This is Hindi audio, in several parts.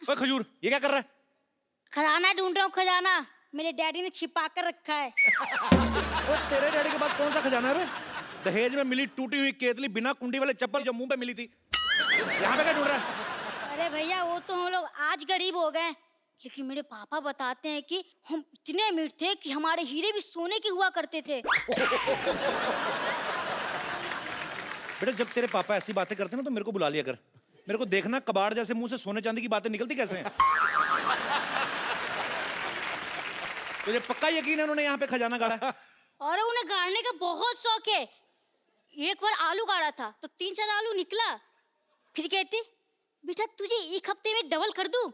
ओए खजूर, ये क्या कर रहा है? खजाना ढूंढ रहा हूँ, खजाना मेरे डैडी ने छिपा कर रखा है। ओए तेरे डैडी के पास कौन सा खजाना है बे? दहेज में मिली टूटी हुई केतली बिना कुंडी वाले चप्पल जो मुंह पे मिली थी, यहाँ पे क्या ढूंढ रहा है? अरे भैया वो तो हम लोग आज गरीब हो गए, लेकिन मेरे पापा बताते हैं कि हम इतने अमीर थे कि हमारे हीरे भी सोने के हुआ करते थे। बेटा जब तेरे पापा ऐसी बातें करते ना तो मेरे को बुला लिया कर। मेरे को देखना कबाड़ जैसे मुंह से सोने चांदी की बातें निकलती कैसे हैं। तुझे पक्का यकीन है उन्होंने यहाँ पे खजाना गाड़ा है? और उन्हें गाड़ने का बहुत शौक है। एक बार आलू गाड़ा था तो 3-4 आलू निकला, फिर कहते बेटा तुझे एक हफ्ते में डबल कर दूं।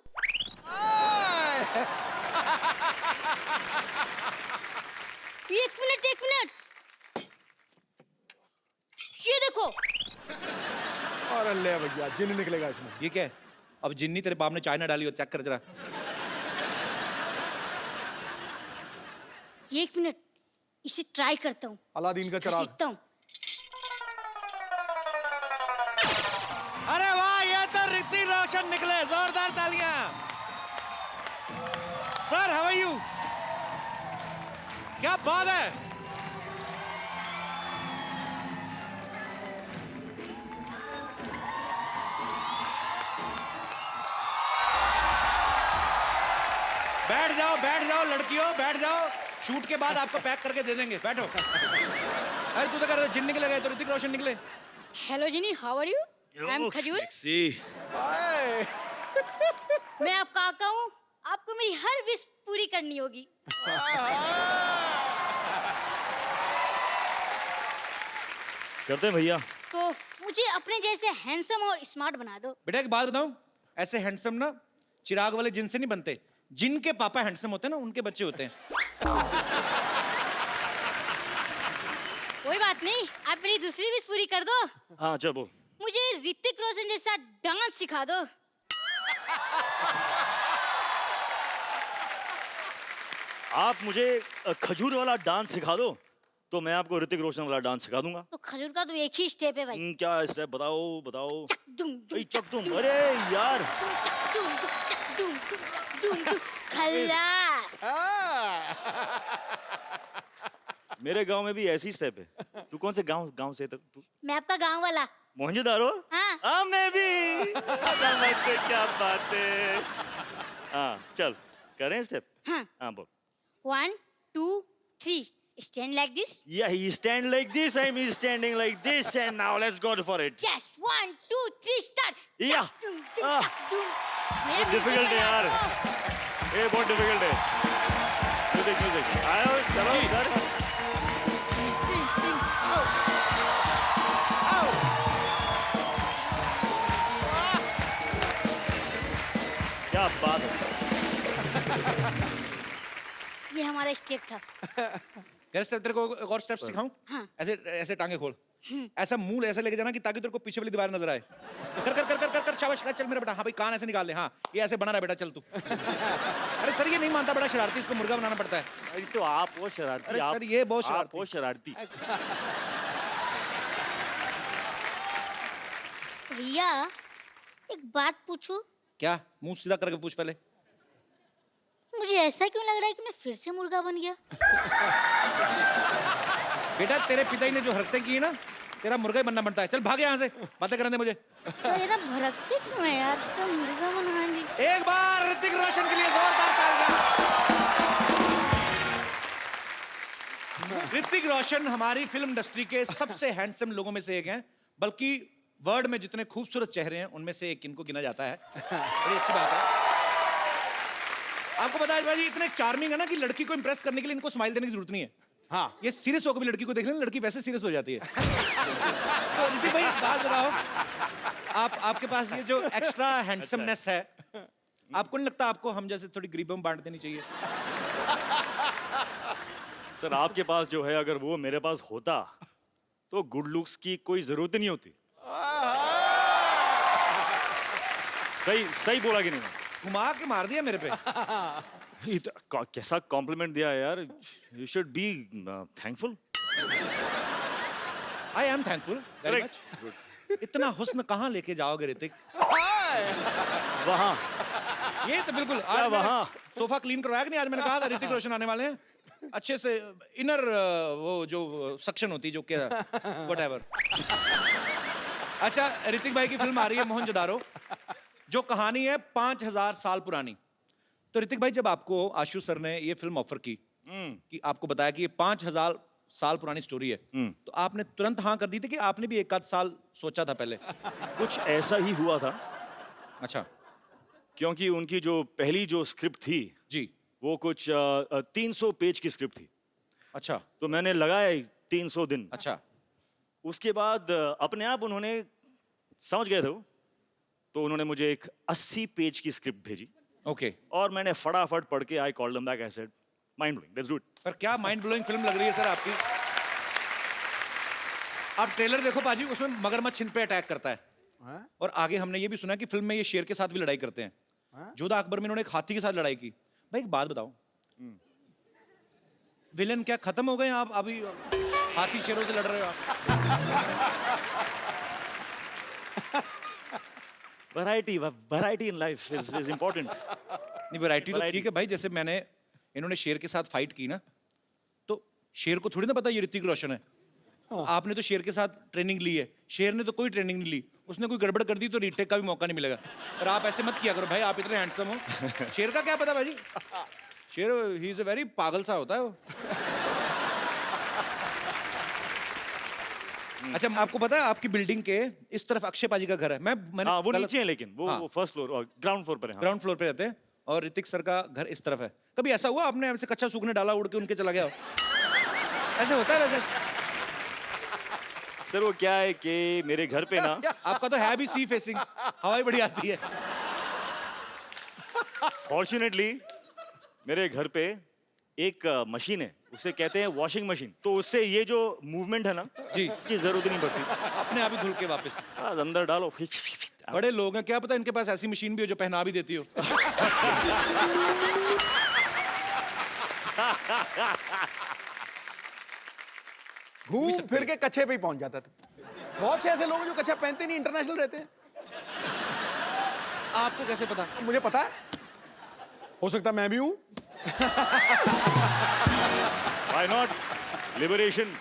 एक मिनट ये देखो। और ले भैया जिन निकलेगा इसमें। ये क्या है? अब जिन्नी तेरे बाप ने चाय ना डाली हो, चेक कर जरा। एक मिनट इसे ट्राई करता हूँ, अलादीन का चिराग। सीखता हूँ। अरे वाह, ये तो ऋतिक रोशन निकले, जोरदार तालियां। Sir how are you? क्या बात है। बैठ जाओ लड़कियों, बैठ जाओ। शूट के बाद आपको पैक करके दे देंगे, बैठो। अरे तू तो कर जिन निकले गए तो ऋतिक रोशन निकले। हेलो जिनी, how are you? I am Khajoor. मैं आपका काका हूँ, आपको मेरी हर विश पूरी करनी होगी। करते हैं भैया। तो मुझे अपने जैसे हैंडसम और स्मार्ट बना दो। बेटा एक बात बताऊं, ऐसे हैंडसम ना चिराग वाले जिन से नहीं बनते, जिनके पापा हैंडसम होते हैं ना उनके बच्चे होते हैं। कोई बात नहीं, आप मेरी दूसरी विश पूरी कर दो। हाँ चल बोल। मुझे ऋतिक रोशन जैसा डांस सिखा दो। आप मुझे खजूर वाला डांस सिखा दो तो मैं आपको ऋतिक रोशन वाला डांस सिखा दूंगा। तो खजूर का तो एक ही स्टेप है भाई। क्या स्टेप बताओ बताओ। चक दुम दुम, चक तुम, अरे यार चक दुम दुम, चक दुम दुम, चक दुम दुम। खल्लास। मेरे गांव में भी ऐसी स्टेप है। तू कौन से गांव से तक तू? मैं आपका गांव वाला। मोहनजोदारो? हाँ। मैं भी। क्या बात है। हाँ चल करें स्टेप। हाँ बोल। 1 2 3 stand like this. Yeah, he stand like this. I'm standing like this, and now let's go for it. Yes, 1 2 3 start. Yeah. चक दुम दुम, चक दुम। मैं difficult है यार। ये बहुत डिफिकल्ट है। म्यूजिक आयो चलो सर। क्या बात है। ये हमारा स्टेप था। कैसे तेरे को एक और स्टेप सिखाऊं? हाँ। ऐसे ऐसे टांगे खोल, ऐसा मुंह ऐसे लेके जाना कि ताकि तेरे को पीछे वाली दीवार नजर आए। कर कर कर कर कर, कर शाबाश, चल मेरा बेटा। हाँ भाई कान ऐसे निकाल ले। हाँ ये ऐसे बना रहा बेटा, चल तू। अरे सर ये नहीं मानता, बड़ा शरारती, इसको मुर्गा बनाना पड़ता है। तो आप वो शरारती। अरे सर ये बहुत शरारती। आप वो शरारती। भैया एक बात पूछूं? क्या? मुंह सीधा करके पूछ पहले। मुझे ऐसा क्यों लग रहा है कि मैं फिर से मुर्गा बन गया? बेटा तेरे पिताजी ने जो हरकतें की है ना, तेरा मुर्गा ही बनना पड़ता है। चल भाग यहाँ से, बातें करने दे मुझे। तो ये ना भड़कते क्यों है यार? तो मुर्गा बना ली। एक बार ऋतिक रोशन के लिए जोरदार तालियां। ऋतिक रोशन हमारी फिल्म इंडस्ट्री के सबसे हैंडसम लोगों में से एक हैं, बल्कि वर्ल्ड में जितने खूबसूरत चेहरे हैं उनमें से एक इनको गिना जाता है। बड़ी अच्छी बात है। आपको पता है भाई इतने चार्मिंग है ना कि लड़की को इंप्रेस करने के लिए इनको स्माइल देने की जरूरत नहीं है। हाँ ये सीरियस होकर भी लड़की को देख लेना, लड़की वैसे सीरियस हो जाती है। तो ऋतिक भाई एक बात बताओ, आपके पास ये जो एक्स्ट्रा हैंडसमनेस है, आपको नहीं लगता आपको हम जैसे थोड़ी गरीबों में बांट देनी चाहिए? सर आपके पास जो है अगर वो मेरे पास होता तो गुड लुक्स की कोई जरूरत नहीं होती। सही बोला कि नहीं? घुमा के मार दिया मेरे पे। कैसा कॉम्प्लीमेंट दिया यार। You should be thankful. I am thankful very much. इतना हुस्न कहाँ लेके जाओगे ऋतिक? वहाँ ये तो बिल्कुल क्या आज मैंने वहाँ? सोफा क्लीन करवाया कि नहीं? आज मैंने कहा था ऋतिक रोशन आने वाले हैं, अच्छे से इनर वो जो सक्शन होती है जो क्या व्हाटएवर। अच्छा, ऋतिक भाई की फिल्म आ रही है मोहनजोदारो, जो कहानी है 5000 साल पुरानी। तो ऋतिक भाई, जब आपको आशु सर ने ये फिल्म ऑफर की कि आपको बताया कि ये 5000 साल पुरानी स्टोरी है, तो आपने तुरंत हाँ कर दी थी कि आपने भी एक आध साल सोचा था पहले? कुछ ऐसा ही हुआ था, अच्छा क्योंकि उनकी जो पहली जो स्क्रिप्ट थी जी। वो कुछ 300 पेज की स्क्रिप्ट थी। अच्छा तो मैंने लगाया 300 दिन। अच्छा उसके बाद अपने आप उन्होंने समझ गए थे वो, तो उन्होंने मुझे एक 80 पेज की स्क्रिप्ट भेजी ओके। और मैंने फटाफट पढ़ के I called them back, I said mind blowing, let's do it. पर क्या माइंड ब्लोइंग फिल्म लग रही है सर आपकी। आप ट्रेलर देखो पाजी, उसमें मगरमच्छ इन पे अटैक करता है। हाँ? और आगे हमने ये भी सुना कि फिल्म में ये शेर के साथ भी लड़ाई करते हैं। हाँ? जोधा अकबर में इन्होंने एक हाथी के साथ लड़ाई की। भाई एक बात बताओ, विलेन क्या खत्म हो गए हैं आप अभी? हाथी शेरों से लड़ रहे हो आप। Variety in life is important. नहीं, वैरायटी तो ठीक है भाई। जैसे मैंने इन्होंने शेर के साथ फाइट की ना, तो शेर को थोड़ी ना पता ये ऋतिक रोशन है। आपने तो शेर के साथ ट्रेनिंग ली है, शेर ने तो कोई ट्रेनिंग नहीं ली। उसने कोई गड़बड़ कर दी तो रीटेक का भी मौका नहीं मिलेगा। पर आप ऐसे मत किया करो भाई, आप इतने हैंडसम हो। शेर का क्या पता भाई, शेर ही इज अ वेरी पागल सा होता है वो। अच्छा, आपको पता है आपकी बिल्डिंग के इस तरफ अक्षय पाजी का घर है। मैंने हाँ, वो नीचे है, लेकिन हाँ। वो फर्स्ट फ्लोर और ग्राउंड फ्लोर पर है। हाँ। ग्राउंड फ्लोर पे रहते हैं और ऋतिक सर का घर इस तरफ है। कभी ऐसा हुआ आपने ऐसे कच्चा सूखने डाला, उड़ के उनके चला गया हो? ऐसे होता है वैसे? सर वो क्या है कि मेरे घर पे ना आपका तो है भी सी फेसिंग, हवाई बड़ी आती है। फॉर्चुनेटली मेरे घर पे एक मशीन है, उसे कहते हैं वॉशिंग मशीन। तो उससे ये जो मूवमेंट है ना जी, इसकी जरूरत ही नहीं पड़ती। अपने आप ही धुल के वापस। बस अंदर डालो। बड़े लोग हैं, क्या पता इनके पास ऐसी मशीन भी हो जो पहना भी देती हो। घूम फिर के कच्छे पे ही पहुंच जाता था। बहुत से ऐसे लोग हैं जो कच्छा पहनते नहीं, इंटरनेशनल रहते हैं। आपको कैसे पता? मुझे पता है, हो सकता मैं भी हूं। Why not, liberation.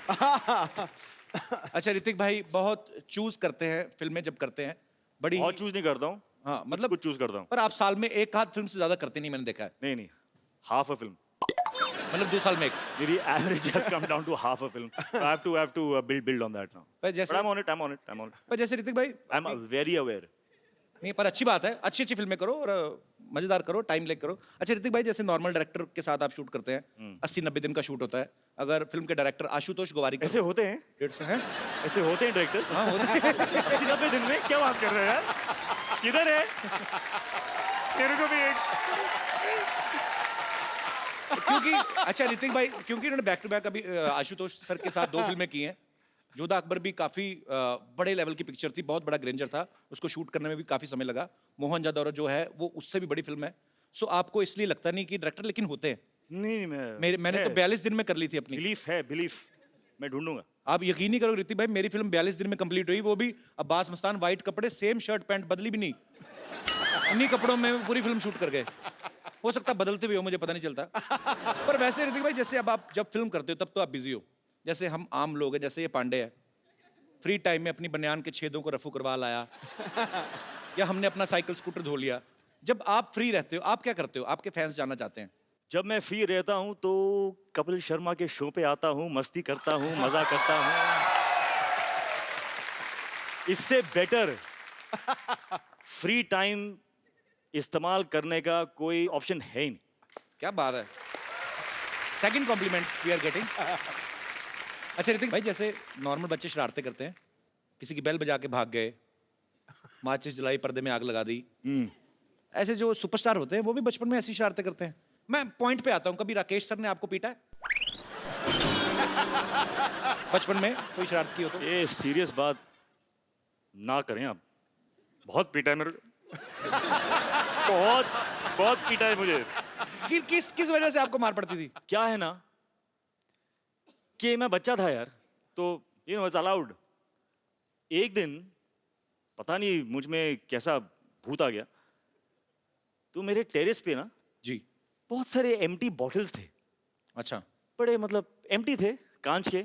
अच्छा ऋतिक भाई, बहुत चूज करते हैं फिल्में जब करते हैं, बड़ी बहुत चूज नहीं करता हूँ, हाँ मतलब कुछ चूज करता हूँ। पर आप साल में एक आध फिल्म से ज्यादा करते नहीं, मैंने देखा है। नहीं नहीं, हाफ अ फिल्म। मतलब 2 साल में एक। मेरी average has come down to half a film. So I have to build on that now. पर But जैसे I'm on it. पर जैसे ऋतिक भाई, I'm very aware. नहीं पर अच्छी बात है, अच्छी अच्छी फिल्में करो और मजेदार करो, टाइम लेके करो। अच्छा ऋतिक भाई, जैसे नॉर्मल डायरेक्टर के साथ आप शूट करते हैं, 80-90 दिन का शूट होता है। अगर फिल्म के डायरेक्टर आशुतोष गोवारिकर ऐसे होते हैं? 150 हैं? ऐसे होते हैं डायरेक्टर्स? हाँ होते हैं। 80-90 दिन में क्या बात कर रहे हैं यार? किधर है? तेरे को भी एक क्योंकि अच्छा ऋतिक भाई, क्योंकि इन्होंने बैक टू बैक अभी आशुतोष सर के साथ 2 फिल्में की हैं। जोधा अकबर भी काफी बड़े लेवल की पिक्चर थी, बहुत बड़ा ग्रेंजर था, उसको शूट करने में भी काफी समय लगा। मोहनजोदारो जो है वो उससे भी बड़ी फिल्म है। सो आपको इसलिए लगता नहीं कि डायरेक्टर लेकिन होते हैं? नहीं, मैंने तो 42 दिन में कर ली थी अपनी। बिलीफ मैं ढूंढूंगा। आप यकीन नहीं करोगे ऋतिक भाई, मेरी फिल्म 42 दिन में कंप्लीट हुई, वो भी अब्बास मस्तान, वाइट कपड़े, सेम शर्ट पैंट, बदली भी नहीं। इन्हीं कपड़ों में पूरी फिल्म शूट कर गए। हो सकता है बदलते भी हो, मुझे पता नहीं चलता। पर वैसे ऋतिक भाई, जैसे अब आप जब फिल्म करते हो तब तो आप बिजी हो। जैसे हम आम लोग हैं, जैसे ये पांडे है, फ्री टाइम में अपनी बनियान के छेदों को रफू करवा लाया, या हमने अपना साइकिल स्कूटर धो लिया। जब आप फ्री रहते हो आप क्या करते हो? आपके फैंस जानना चाहते हैं। जब मैं फ्री रहता हूँ तो कपिल शर्मा के शो पे आता हूँ, मस्ती करता हूँ, मजा करता हूँ। इससे बेटर फ्री टाइम इस्तेमाल करने का कोई ऑप्शन है ही नहीं। क्या बात है, second compliment we are getting. अच्छा ऋतिक भाई, जैसे नॉर्मल बच्चे शरारतें करते हैं, किसी की बेल बजा के भाग गए, माचिस जलाई, पर्दे में आग लगा दी, ऐसे जो सुपरस्टार होते हैं वो भी बचपन में ऐसी शरारतें करते हैं। मैं पॉइंट पे आता हूँ, कभी राकेश सर ने आपको पीटा है बचपन में? कोई शरारत की हो तो? ये सीरियस बात ना करें आप। बहुत पीटा है मेरे बहुत बहुत पीटा है मुझे। किस वजह से आपको मार पड़ती थी? क्या है ना कि मैं बच्चा था यार, तो यू नो इट्स अलाउड। एक दिन पता नहीं मुझ में कैसा भूत आ गया, तो मेरे टेरेस पे ना जी। बहुत सारे एम्प्टी बॉटल्स थे, अच्छा। बड़े मतलब एम्प्टी थे, कांच के।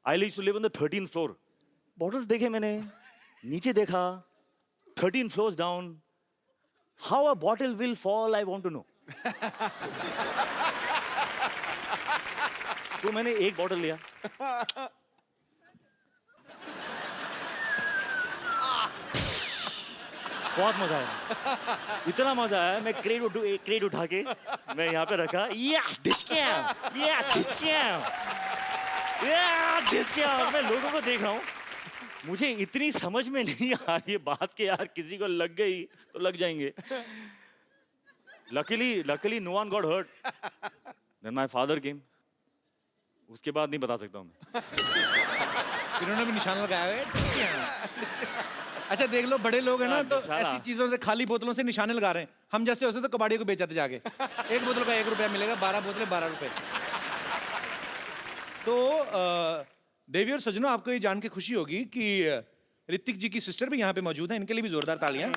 I used to live on the 13th floor. Bottles देखे मैंने, नीचे देखा, 13 floors down. How a bottle will fall, I want to know. तो मैंने एक बॉटल लिया, बहुत मजा आया, इतना मजा आया। मैं क्रेट उठा के मैं यहाँ पे रखा, मैं लोगों को देख रहा हूँ। मुझे इतनी समझ में नहीं आ रही है बात के, यार किसी को लग गई तो लग जाएंगे। Luckily no one got hurt. Then my father came. उसके बाद नहीं बता सकता हूँ मैं। इन्होंने भी निशान लगाया है। अच्छा देख लो, बड़े लोग हैं ना तो निशाना। ऐसी चीजों से, खाली बोतलों से निशाने लगा रहे हैं। हम जैसे होते तो कबाड़ी को बेचाते जाके। एक बोतल का 1 रुपया मिलेगा, 12 बोतलें 12 रुपए। तो देवी और सजनों, आपको ये जान के खुशी होगी कि ऋतिक जी की सिस्टर भी यहाँ पे मौजूद है। इनके लिए भी जोरदार तालियां।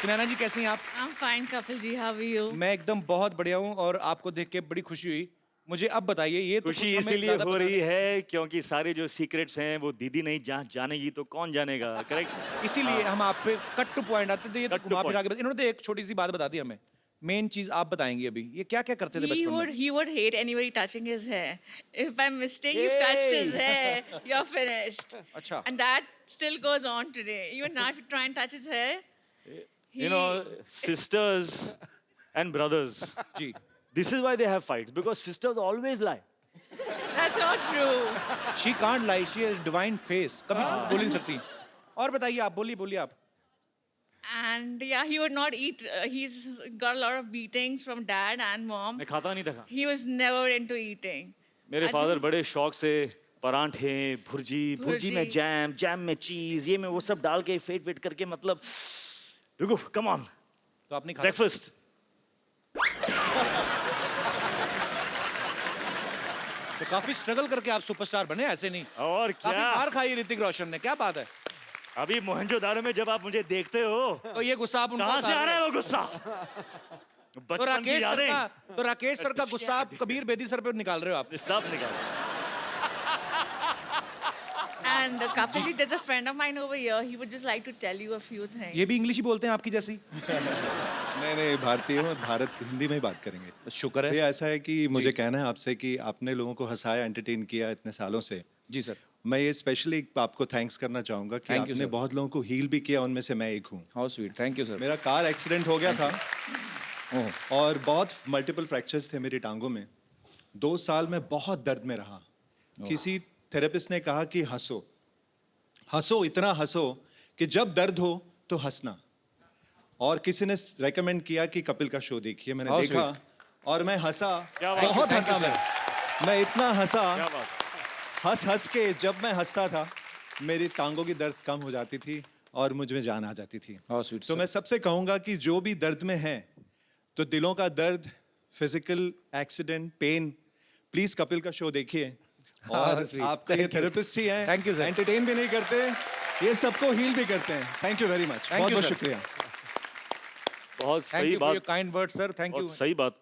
सुनैना जी कैसी हैं आप? I'm fine, Kapil ji. How are you? मैं एकदम बहुत बढ़िया हूँ और आपको देख के बड़ी खुशी हुई। मुझे अब बताइए, ये तो खुशी कुछ हमें इसीलिए ज्यादा हो पता रही नहीं। है क्योंकि सारे जो सीक्रेट्स हैं वो दीदी नहीं जानेगी तो कौन जानेगा, करेक्ट? इसीलिए हम आप पे कट टू पॉइंट आते थे। ये तो Cut to घुमा फिरा point. के इन्होंने तो एक छोटी सी बात बता दी हमें। मेन चीज आप बताएंगी अभी, ये क्या क्या करते थे बचपन में? He would hate anybody touching his hair. If by mistake you've touched his hair, you're finished. अच्छा। And that still goes on today. Even now, if you try and touch his hair, You know, sisters and brothers, जी। this is why they have fights, because sisters always lie. that's not true. She can't lie, she has divine face. कभी झूठ बोल ही नहीं सकती। और बताइए आप, बोलिए आप। And yeah, he would not eat. He's got a lot of beatings from dad and mom. मैं खाता नहीं था। He was never into eating. मेरे अच्छा। फादर बड़े शौक से परांठे, भुर्जी में जैम में चीज, ये में वो सब डाल के फेट करके, मतलब रुको, कम ऑन, तो आपने खाया? ब्रेकफास्ट। तो काफी स्ट्रगल करके आप सुपरस्टार बने, ऐसे नहीं। और काफी क्या, मार खाई ऋतिक रोशन ने, क्या बात है। अभी मोहनजोदारो में जब आप मुझे देखते हो, तो ये गुस्सा आप उनको कहाँ से उतार आ रहा रहे है हो। वो गुस्सा? तो बचपन की राकेश सर यादें का, तो राकेश सर का गुस्सा आप कबीर बेदी सर पे निकाल रहे हो आप। सब निकाल। And Kapil ji, there's a friend of mine over here. He would just like to tell you a few things. ये भी इंग्लिश ही बोलते हैं आपकी जैसी? नहीं, भारतीय हूँ, भारत हिंदी में ही बात करेंगे। शुक्र ये है। ऐसा है कि मुझे कहना है आपसे कि आपने लोगों को हंसाया, एंटरटेन किया इतने सालों से। जी सर। मैं ये स्पेशली आपको थैंक्स करना चाहूँगा कि Thank you, आपने sir. बहुत लोगों को हील भी किया, उनमें से मैं एक हूँ। How sweet, thank you sir. मेरा कार एक्सीडेंट हो गया था ओह, और बहुत मल्टीपल फ्रैक्चर्स थे मेरी टांगों में। 2 साल में बहुत दर्द में रहा। किसी थेरेपिस्ट ने कहा कि हंसो, इतना हंसो कि जब दर्द हो तो हंसना। और किसी ने रेकमेंड किया कि कपिल का शो देखिए। मैंने How देखा और मैं हंसा, क्या बात है, बहुत thank you, हंसा। मैं इतना हंसा, क्या बात? हंस के जब मैं हंसता था मेरी टांगों की दर्द कम हो जाती थी और मुझ में जान आ जाती थी। How sweet. तो मैं सबसे कहूंगा कि जो भी दर्द में है, तो दिलों का दर्द, physical accident, pain, please Kapil का शो देखिए। और sweet. आपका ये Thank you. थेरेपिस्ट ही हैं, Thank you, sir. एंटरटेन भी नहीं करते, ये सबको हील भी करते हैं। Thank you very much, Thank बहुत you, बहुत sir. शुक्रिया। बहुत थैंक सही यू फॉर योर बात, kind word sir, thank you. बहुत सही बात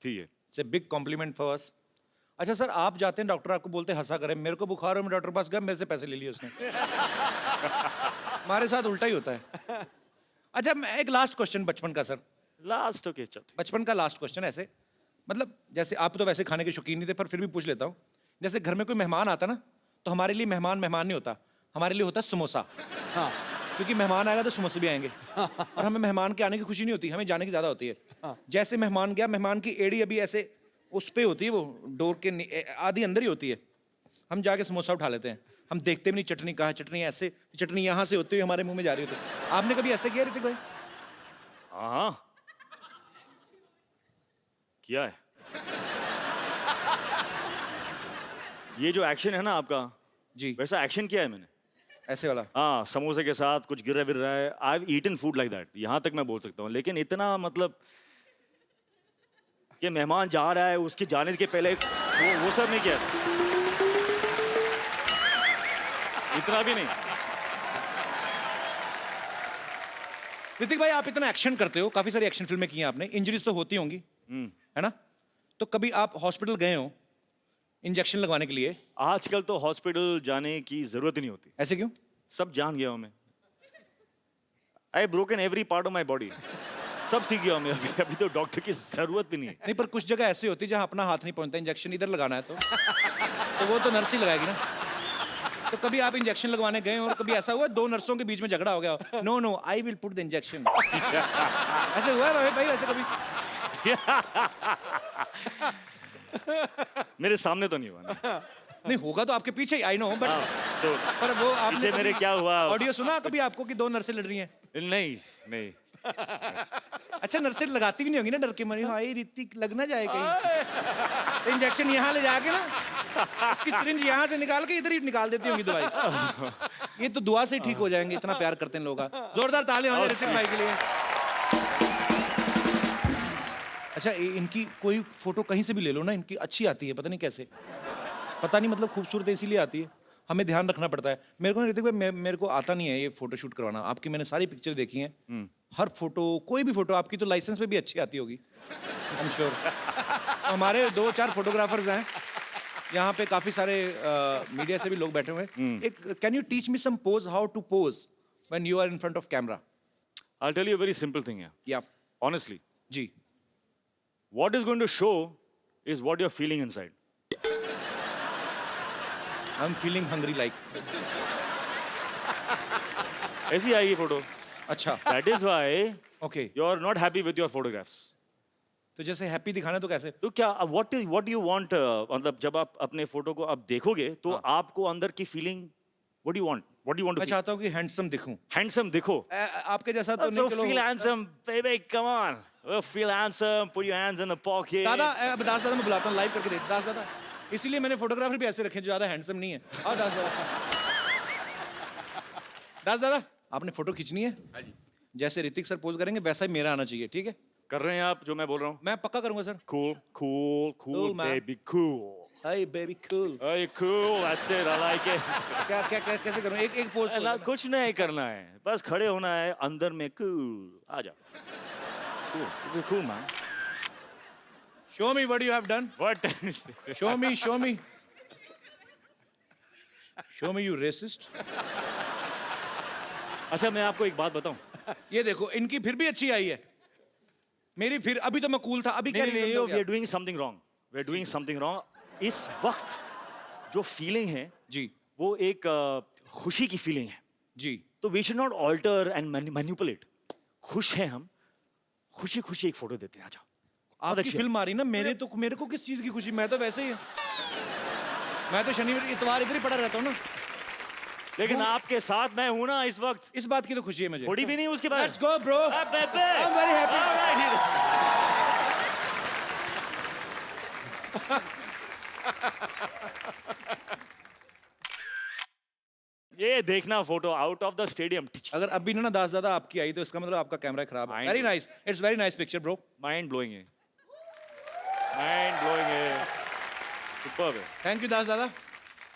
थी ये। It's a big complement for us. अच्छा सर, आप जाते हैं डॉक्टर आपको बोलते हैं हंसा करें। मेरे को बुखार हो, मैं डॉक्टर के पास गया, मेरे से पैसे ले लिए उसने। हमारे साथ उल्टा ही होता है। अच्छा, मैं एक लास्ट क्वेश्चन बचपन का सर, लास्ट ओके, चल। बचपन का लास्ट क्वेश्चन। ऐसे मतलब जैसे आप तो वैसे खाने के शौकीन नहीं थे, पर फिर भी पूछ लेता हूँ। जैसे घर में कोई मेहमान आता ना, तो हमारे लिए मेहमान नहीं होता, हमारे लिए होता है समोसा। हाँ। क्योंकि मेहमान आएगा तो समोसे भी आएंगे। और हमें मेहमान के आने की खुशी नहीं होती, हमें जाने की ज़्यादा होती है। जैसे मेहमान गया, मेहमान की एड़ी अभी ऐसे उस पे होती है, वो डोर के आधी अंदर ही होती है। हम जाके समोसा उठा लेते हैं, हम देखते भी नहीं चटनी कहाँ है। चटनी ऐसे, चटनी यहाँ से होती हुई हमारे मुंह में जा रही होती है। आपने कभी ऐसे किया ऋतिक भाई? हाँ, किया है। ये जो एक्शन है ना आपका, जी, वैसा एक्शन किया है मैंने। ऐसे वाला। हाँ, समोसे के साथ कुछ गिर रहा है। I have eaten food like that, यहाँ तक मैं बोल सकता हूँ। लेकिन इतना मतलब कि मेहमान जा रहा है, उसके जाने के पहले वो सब नहीं किया था। इतना भी नहीं। ऋतिक भाई आप इतना एक्शन करते हो, काफी सारी एक्शन फिल्में की हैं आपने, इंजरीज तो होती होंगी, है ना? तो कभी आप हॉस्पिटल गए हो इंजेक्शन लगवाने के लिए? आजकल तो हॉस्पिटल जाने की जरूरत ही नहीं होती, ऐसे क्यों? सब जान गया हूं मैं। I broken every part of my body, सब सीख गया हूं मैं अभी। अभी तो डॉक्टर की जरूरत भी नहीं है। नहीं, पर कुछ जगह ऐसी होती है जहां अपना हाथ नहीं पहुंचता, इंजेक्शन इधर लगाना है तो वो तो नर्स ही लगाएगी ना। तो कभी आप इंजेक्शन लगवाने गए हो और कभी ऐसा हुआ दो नर्सों के बीच में झगड़ा हो गया, no no I will put the injection, ऐसे हुआ है भाई ऐसे कभी? मेरे सामने तो नहीं हुआ ना। नहीं होगा तो आपके पीछे ही, आई नो, बट तो पर वो आपने पीछे मेरे क्या हुआ? ऑडियो सुना कभी आपको कि दो नर्सें लड़ रही हैं? नहीं नहीं, अच्छा नर्सें लगाती भी नहीं होंगी ना डर के मारे, हाय ऋतिक लग ना जाए कहीं। तो इंजेक्शन यहाँ ले जाके ना इसकी सिरिंज यहाँ से निकाल के इधर ही निकाल देती होंगी दवाई। ये तो दुआ से ही ठीक हो जाएंगे, इतना प्यार करते हैं लोग। जोरदार ताली हो जाए ऋतिक भाई के लिए। अच्छा इनकी कोई फोटो कहीं से भी ले लो ना, इनकी अच्छी आती है, पता नहीं कैसे, पता नहीं मतलब खूबसूरत इसीलिए आती है, हमें ध्यान रखना पड़ता है। मेरे को ना ऋतिक भाई मेरे को आता नहीं है ये फोटो शूट करवाना। आपकी मैंने सारी पिक्चर देखी हैं, हर फोटो कोई भी फोटो आपकी तो लाइसेंस पे भी अच्छी आती होगी, आई एम श्योर। हमारे 2-4 फोटोग्राफर्स हैं यहाँ पे, काफी सारे मीडिया से भी लोग बैठे हुए हैं। एक can you teach me some pose, how to pose when you are in front of camera? I tell you very simple thing है, या ऑनेस्टली, जी, what is going to show is what you're feeling inside. I am feeling hungry like. ऐसी आएगी फोटो। अच्छा That is why okay, you're not happy with your photographs. तो जैसे हैप्पी दिखाना तो कैसे? तो क्या what do you want, मतलब जब आप अपने फोटो को आप देखोगे तो आपको अंदर की feeling, what do you want to मैं feel? चाहता हूँ कि हैंडसम दिखूं। Handsome दिखो। आपके जैसा तो So नहीं, चलो feel handsome, baby, come on. Feel handsome, put your hands in the pocket. दादा, अब दास दादा मैं बुलाता हूँ, लाइव करके देख दास दादा। इसीलिए मैंने फोटोग्राफर भी ऐसे रखे जो ज्यादा हैंडसम नहीं है। हाँ दास दादा, दास दादा आपने फोटो खींचनी है, जैसे ऋतिक सर पोज करेंगे वैसा ही मेरा आना चाहिए, ठीक है? कर रहे हैं आप जो मैं बोल रहा हूँ? मैं पक्का करूंगा sir. Cool, Cool, man. baby, cool. Hi baby cool. Hey, cool, that's it, I like it. क्या क्या क्या कैसे करूं? एक पोज ना, कुछ नहीं करना है, बस खड़े होना है अंदर में। cool, आ जाओ। cool man. Show me what you have done, What? Show me show me you racist. अच्छा मैं आपको एक बात बताऊं? ये देखो इनकी फिर भी अच्छी आई है, मेरी फिर अभी तो मैं कूल था, अभी क्या नहीं, reason नहीं, हो we गया? are doing something wrong. We are doing something wrong. इस वक्त जो फीलिंग है जी वो एक खुशी की फीलिंग है, जी, तो we should not alter and manipulate. खुश हैं हम, खुशी खुशी एक फोटो देते हैं, आ जाओ। आपकी अच्छी फिल्म आ रही ना, मेरे को किस चीज की खुशी? मैं तो वैसे ही, मैं तो शनिवार इतवार इधर ही पड़ा रहता हूँ ना। लेकिन आपके साथ मैं हूं ना इस वक्त, इस बात की तो खुशी है मुझे। थोड़ी भी नहीं उसके बाद। Let's go bro, I'm very happy। ये देखना photo out of the stadium. अगर अभी ना दास दादा आपकी आई तो इसका मतलब आपका कैमरा खराब है। Mind very nice, it's very nice picture bro. Mind blowing है, माइंड ब्लोइंग है, सुपर्ब है। थैंक यू दास दादा,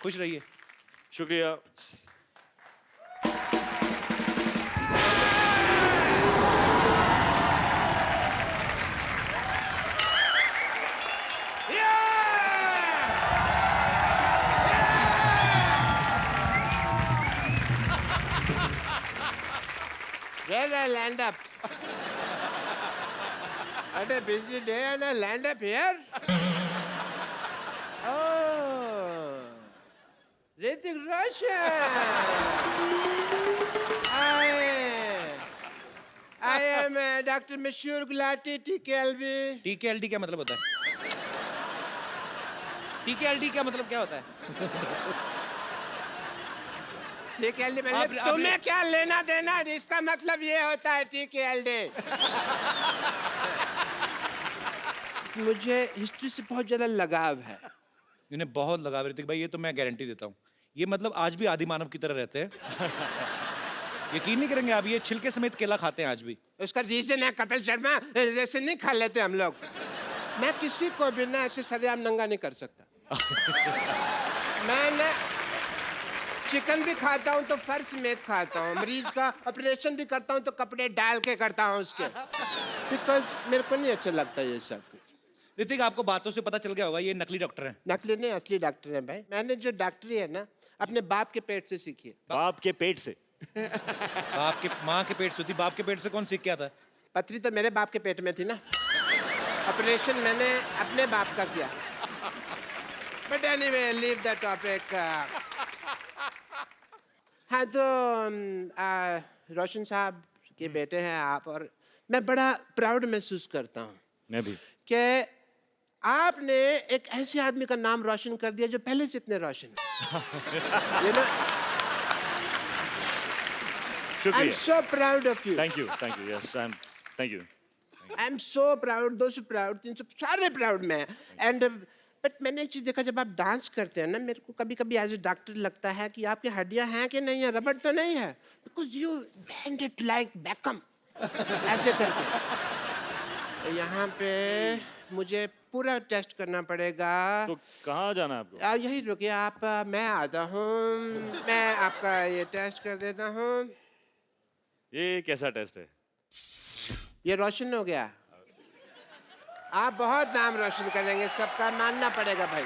खुश रहिए। शुक्रिया। Where I land up? What a busy day and I land up here? Oh, Hrithik Roshan. I am Dr. Mashur Gulati, TKLB. TKLD क्या मतलब होता है? TKLD क्या मतलब क्या होता है? TKLD मतलब आप- तुम्हें क्या लेना देना? इसका मतलब ये होता है TKLD. मुझे हिस्ट्री से बहुत ज्यादा लगाव है. इन्हें बहुत लगा ऋतिक भाई, ये तो मैं गारंटी देता हूँ। ये मतलब आज भी आदि मानव की तरह रहते हैं। यकीन नहीं करेंगे आप, ये छिलके समेत केला खाते हैं आज भी। उसका रीजन है कपिल शर्मा, जैसे नहीं खा लेते हम लोग. मैं किसी को बिना ऐसे सरेआम नंगा नहीं कर सकता. मैंने चिकन भी खाता हूँ तो फर्श समेत खाता हूँ। मरीज का ऑपरेशन भी करता हूँ तो कपड़े डाल के करता हूँ उसके, बिकॉज मेरे को नहीं अच्छा लगता ये सब। ऋतिक, आपको बातों से पता चल गया होगा ये नकली डॉक्टर हैं। नकली नहीं, असली डॉक्टर है भाई। मैंने जो डॉक्टरी है ना, अपने बाप के पेट से सीखी है। बाप के पेट से? बाप के, माँ के पेट से होती, बाप के पेट से कौन सीख के आता है? पथरी तो मेरे बाप के पेट में थी ना, ऑपरेशन मैंने अपने बाप का किया। But anyway, leave the topic. हाँ तो रोशन साहब के बेटे हैं आप, और मैं बड़ा प्राउड महसूस करता हूँ मैं भी। कि आपने एक ऐसे आदमी का नाम रोशन कर दिया जो पहले से इतने रोशन you know, I'm शुक्रिया। so proud of you. Thank you, yes, thank you. I'm so proud, those proud, तीन सब सारे proud मैं। And बट मैंने एक चीज देखा, जब आप डांस करते हैं ना, मेरे को कभी कभी एज ए डॉक्टर लगता है कि आपकी हड्डियां हैं कि नहीं है, रबड़ तो नहीं है, because you band it like Beckham ऐसे करके। तो यहाँ पे मुझे पूरा टेस्ट करना पड़ेगा। तो कहाँ जाना है आपको? यही रुकिए आप, मैं आता हूँ, मैं आपका ये टेस्ट कर देता हूँ। ये कैसा टेस्ट है? ये रोशन हो गया। आप बहुत नाम रोशन करेंगे, सबका मानना पड़ेगा भाई।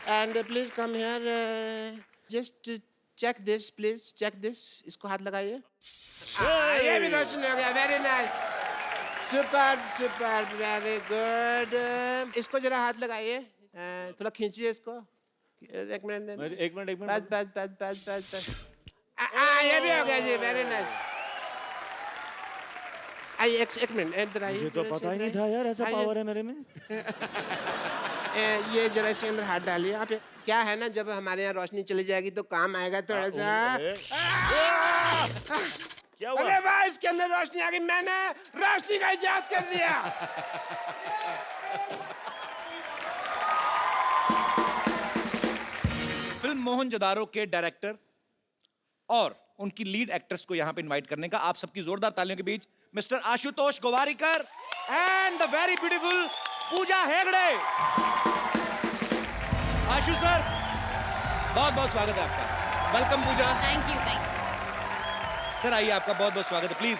And please come here, just check this, please check this. इसको हाथ लगाइए। ये भी रोशन हो गया, very nice, super super, very good. इसको जरा हाथ लगाइए, थोड़ा खींचिए इसको। एक मिनट, एक मिनट। बस बस बस बस बस बस। ये भी हो गया जी, वेरी नाइस। आइए एक मिनट, इधर आइए। मुझे तो पता ही नहीं था यार, ऐसा पावर है मेरे में। ये जरा इसके अंदर हाथ डालिए आप। क्या है ना, जब हमारे यहाँ रोशनी चली जाएगी तो काम आएगा थोड़ा सा। क्या हुआ? अरे वाह, इसके अंदर रोशनी आ गई, मैंने रोशनी का इजाद कर दिया। फिल्म मोहनजोदारो के डायरेक्टर और उनकी लीड एक्ट्रेस को यहां पे इनवाइट करने का आप सबकी जोरदार तालियों के बीच mister Ashutosh Gowariker and the very beautiful Pooja Hegde. Ashu sir, बहुत बहुत स्वागत है आपका। Welcome Pooja. Thank you. Sir आइए, आपका बहुत बहुत स्वागत है, प्लीज।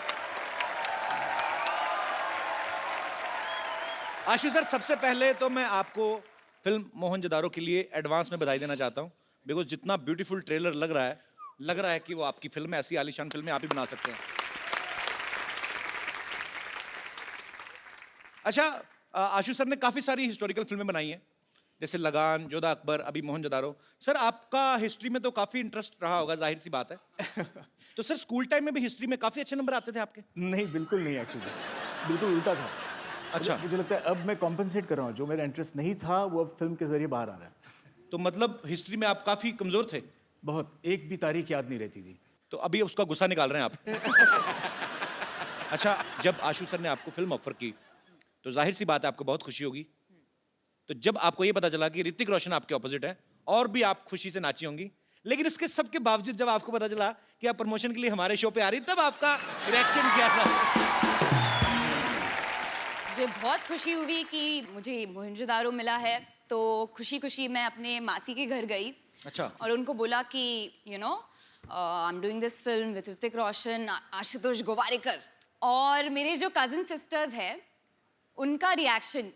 आशु सर, सबसे पहले तो मैं आपको फिल्म मोहनजोदारो के लिए एडवांस में बधाई देना चाहता हूं, बिकॉज जितना ब्यूटीफुल ट्रेलर लग रहा है कि वो आपकी फिल्म है, ऐसी आलीशान फिल्में आप ही बना सकते हैं। अच्छा, आशु सर ने काफी सारी हिस्टोरिकल फिल्में बनाई हैं, जैसे लगान, जोधा अकबर, अभी मोहनजोदारो। सर आपका हिस्ट्री में तो काफी इंटरेस्ट रहा होगा, जाहिर सी बात है। तो सर स्कूल टाइम में भी हिस्ट्री में काफी अच्छे नंबर आते थे आपके? नहीं, बिल्कुल नहीं, एक्चुअली बिल्कुल उल्टा था। अच्छा। मुझे लगता है अब मैं कॉम्पेंसेट कर रहा हूँ, जो मेरा इंटरेस्ट नहीं था वो अब फिल्म के जरिए बाहर आ रहा है। तो मतलब हिस्ट्री में आप काफी कमजोर थे? बहुत, एक भी तारीख याद नहीं रहती थी। तो अभी उसका गुस्सा निकाल रहे हैं आप। अच्छा, जब आशु सर ने आपको फिल्म ऑफर की तो जाहिर सी बात है आपको बहुत खुशी होगी। तो जब आपको ये पता चला कि ऋतिक रोशन आपके ऑपोजिट है, और भी आप खुशी से नाची होंगी, लेकिन इसके सबके बावजूद जब आपको पता चला कि आप प्रमोशन के लिए हमारे शो पे आ रही, तब आपका रिएक्शन क्या था? मुझे बहुत खुशी हुई कि मुझे मोहनजोदारो मिला है, तो खुशी खुशी मैं अपने मासी के घर गई। अच्छा। और उनको बोला कि you know I am doing this film with Hrithik Roshan, Ashutosh Gowariker. और मेरे जो कजिन सिस्टर्स हैं, उनका रिएक्शन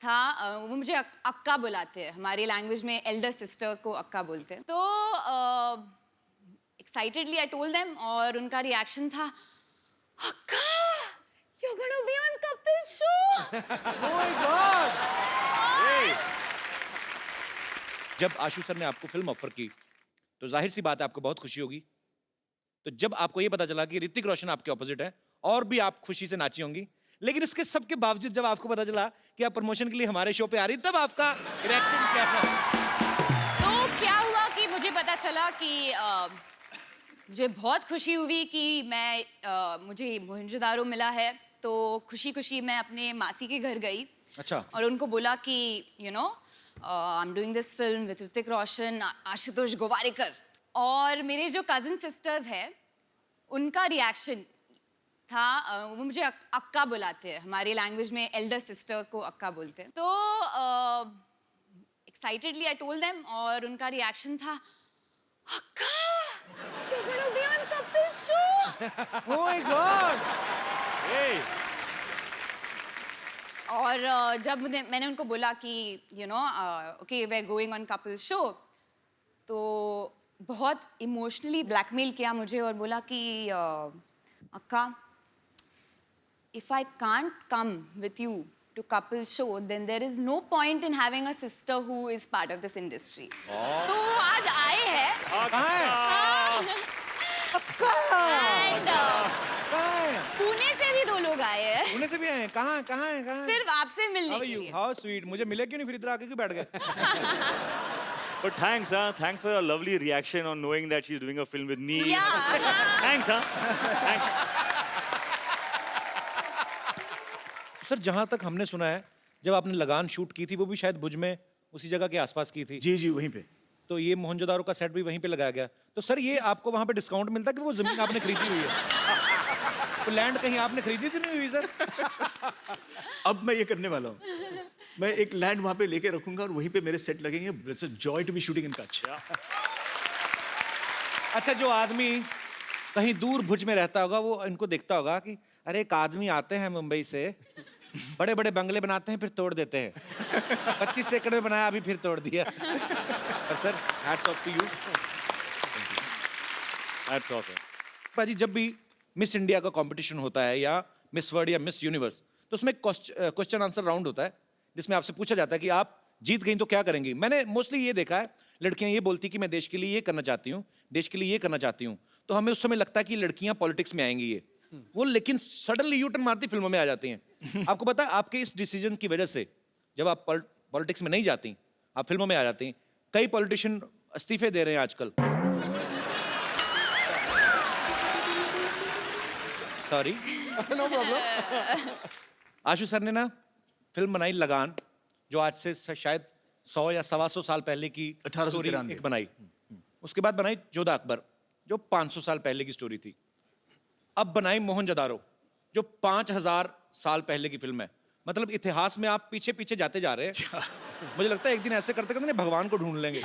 था, वो मुझे अक्का बुलाते हैं, हमारी लैंग्वेज में एल्डर सिस्टर को अक्का बोलते हैं। तो एक्साइटेडली आई टोल्ड देम, और उनका रिएक्शन था, अक्का you're gonna be on Kapil show। Oh my God! जब आशु सर ने आपको फिल्म ऑफर की तो जाहिर सी बात है आपको बहुत खुशी होगी। तो जब आपको ये पता चला कि ऋतिक रोशन आपके ऑपोजिट है, और भी आप खुशी से नाची होंगी, लेकिन इसके सबके बावजूद जब आपको पता चला कि आप प्रमोशन के लिए हमारे शो पे आ रही, तब आपका रिएक्शन क्या था? तो क्या हुआ कि मुझे पता चला कि मुझे बहुत खुशी हुई कि मुझे मोहनजोदारो मिला है, तो खुशी खुशी मैं अपने मासी के घर गई। अच्छा। और उनको बोला कि you know I am doing this film with Hrithik Roshan, Ashutosh Gowariker. और मेरे जो कजिन सिस्टर्स हैं, उनका रिएक्शन था, वो मुझे अक्का बुलाते हैं, हमारी लैंग्वेज में एल्डर सिस्टर को अक्का बोलते हैं। तो excitedly I told them और उनका रिएक्शन था अक्का you're gonna be on couple show Oh my God! Hey, और जब मैंने उनको बोला कि you no okay way going on couple show तो बहुत इमोशनली ब्लैकमेल किया मुझे और बोला कि अक्का if I can't come with you to couple show then there is no point in having a sister who is part of this industry तो आज आए हैं एंड पुणे से भी 2 लोग आए हैं पुणे से भी आए हैं? कहाँ कहाँ है कहाँ है? सिर्फ आपसे मिलने के लिए हाउ स्वीट, मुझे मिले क्यों नहीं, फिर इधर आके क्यों बैठ गए? but thanks, thanks for your lovely reaction on knowing that she's doing a film with me. Yeah. Thanks, thanks. Sir जहाँ तक हमने सुना है, जब आपने लगान शूट की थी वो भी शायद भुज में उसी जगह के आसपास की थी, जी जी वहीं पे। तो ये मोहनजोदारो का सेट भी वहीं पे लगाया गया। तो सर ये आपको वहाँ पे डिस्काउंट मिलता कि वो जमीन आपने खरीदी हुई है? तो लैंड कहीं आपने खरीदी थी नहीं हुई सर? अब मैं ये करने वाला हूँ, मैं एक लैंड वहाँ पे लेके रखूंगा और वहीं पे मेरे सेट लगेंगे। It's a joy to be shooting in Kutch. अच्छा, जो आदमी कहीं दूर भुज में रहता होगा वो इनको देखता होगा कि अरे एक आदमी आते हैं मुंबई से, बड़े बड़े बंगले बनाते हैं फिर तोड़ देते हैं, 25 एकड़ में बनाया अभी फिर तोड़ दिया। और sir hats off to you. Hats off. भाजी जब भी मिस इंडिया का कंपटीशन होता है या मिस वर्ल्ड या मिस यूनिवर्स, तो उसमें क्वेश्चन आंसर राउंड होता है जिसमें आपसे पूछा जाता है कि आप जीत गई तो क्या करेंगी। मैंने मोस्टली ये देखा है, लड़कियां ये बोलती कि मैं देश के लिए ये करना चाहती हूँ, देश के लिए ये करना चाहती हूँ, तो हमें उस समय लगता है कि लड़कियां पॉलिटिक्स में आएंगी ये वो, लेकिन सडनली यू टर्न मारती फिल्मों में आ जाती हैं। आपको पता है आपके इस डिसीजन की वजह से जब आप पॉलिटिक्स में नहीं जाती, आप फिल्मों में आ जाती, कई पॉलिटिशियन इस्तीफे दे रहे हैं आजकल। Sorry, no problem. Ashu sir ने ना फिल्म बनाई लगान, जो आज से शायद 100 या 125 साल पहले की 1893 स्टोरी एक बनाई। उसके बाद बनाई जोधा अकबर, जो 500 साल पहले की स्टोरी थी। अब बनाई मोहनजोदारो, जो 5000 साल पहले की फिल्म है। मतलब इतिहास में आप पीछे पीछे जाते जा रहे हैं। मुझे लगता है एक दिन ऐसे करते करते ना भगवान को ढूंढ लेंगे।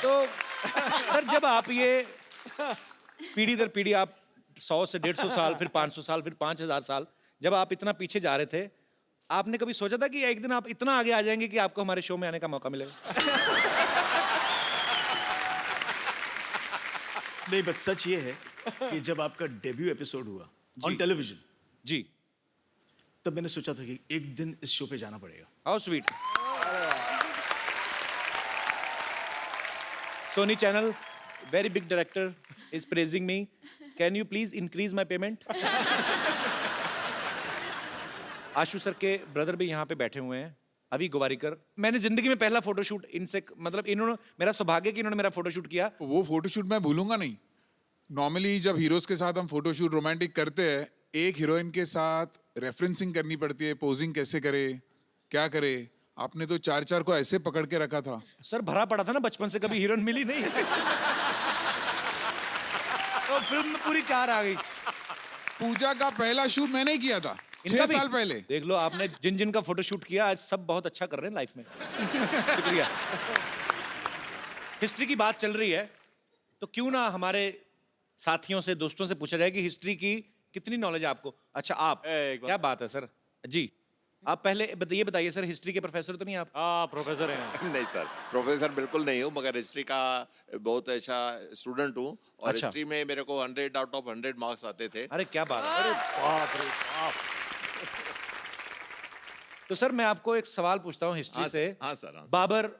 तो सर जब आप ये पीढ़ी दर पीढ़ी आप 100 से 150 साल, फिर 500 साल, फिर 5000 साल, जब आप इतना पीछे जा रहे थे, आपने कभी सोचा था कि एक दिन आप इतना आगे आ जाएंगे कि आपको हमारे शो में आने का मौका मिलेगा? नहीं, बस सच ये है कि जब आपका डेब्यू एपिसोड हुआ ऑन टेलीविजन, जी, तब मैंने सोचा था कि एक दिन इस शो पे जाना पड़ेगा। How sweet. Sony channel, very big director is praising me. Can you please increase my payment? Ashu sir के ब्रदर भी यहाँ पे बैठे हुए हैं, अभी गोवारीकर। मैंने जिंदगी में पहला फोटोशूट इनसे, मतलब इन्होंने, मेरा सौभाग्य कि इन्होंने मेरा फोटोशूट किया। वो फोटोशूट मैं भूलूंगा नहीं। नॉर्मली जब हीरोज के साथ हम फोटोशूट रोमांटिक करते हैं, एक हीरोइन के साथ रेफरेंसिंग करनी पड़ती है, पोजिंग कैसे करे, क्या करे। आपने तो 4-4 को ऐसे पकड़ के रखा था। सर भरा पड़ा था ना बचपन से, कभी हीरोइन मिली नहीं। तो फिल्म में पूरी 4 आ गई। पूजा का पहला शूट मैंने ही किया था 6 साल पहले। देख लो आपने जिन जिन का फोटोशूट किया, आज सब बहुत अच्छा कर रहे हैं लाइफ में। शुक्रिया। हिस्ट्री की बात चल रही है, तो क्यों ना हमारे साथियों से, दोस्तों से पूछा जाए कि हिस्ट्री की कितनी नॉलेज है आपको। अच्छा आप, क्या बात है सर जी, आप पहले ये बताइए सर, हिस्ट्री के प्रोफेसर तो नहीं आप? प्रोफेसर हैं। नहीं सर, प्रोफेसर बिल्कुल नहीं हूँ, मगर हिस्ट्री का बहुत अच्छा स्टूडेंट हूँ। और अच्छा। हिस्ट्री में मेरे को 100 आउट ऑफ 100 मार्क्स आते थे। अरे क्या बात है, अरे बाप रे बाप। तो सर मैं आपको एक सवाल पूछता हूँ हिस्ट्री हाँ से। हाँ सर, हाँ सर। बाबर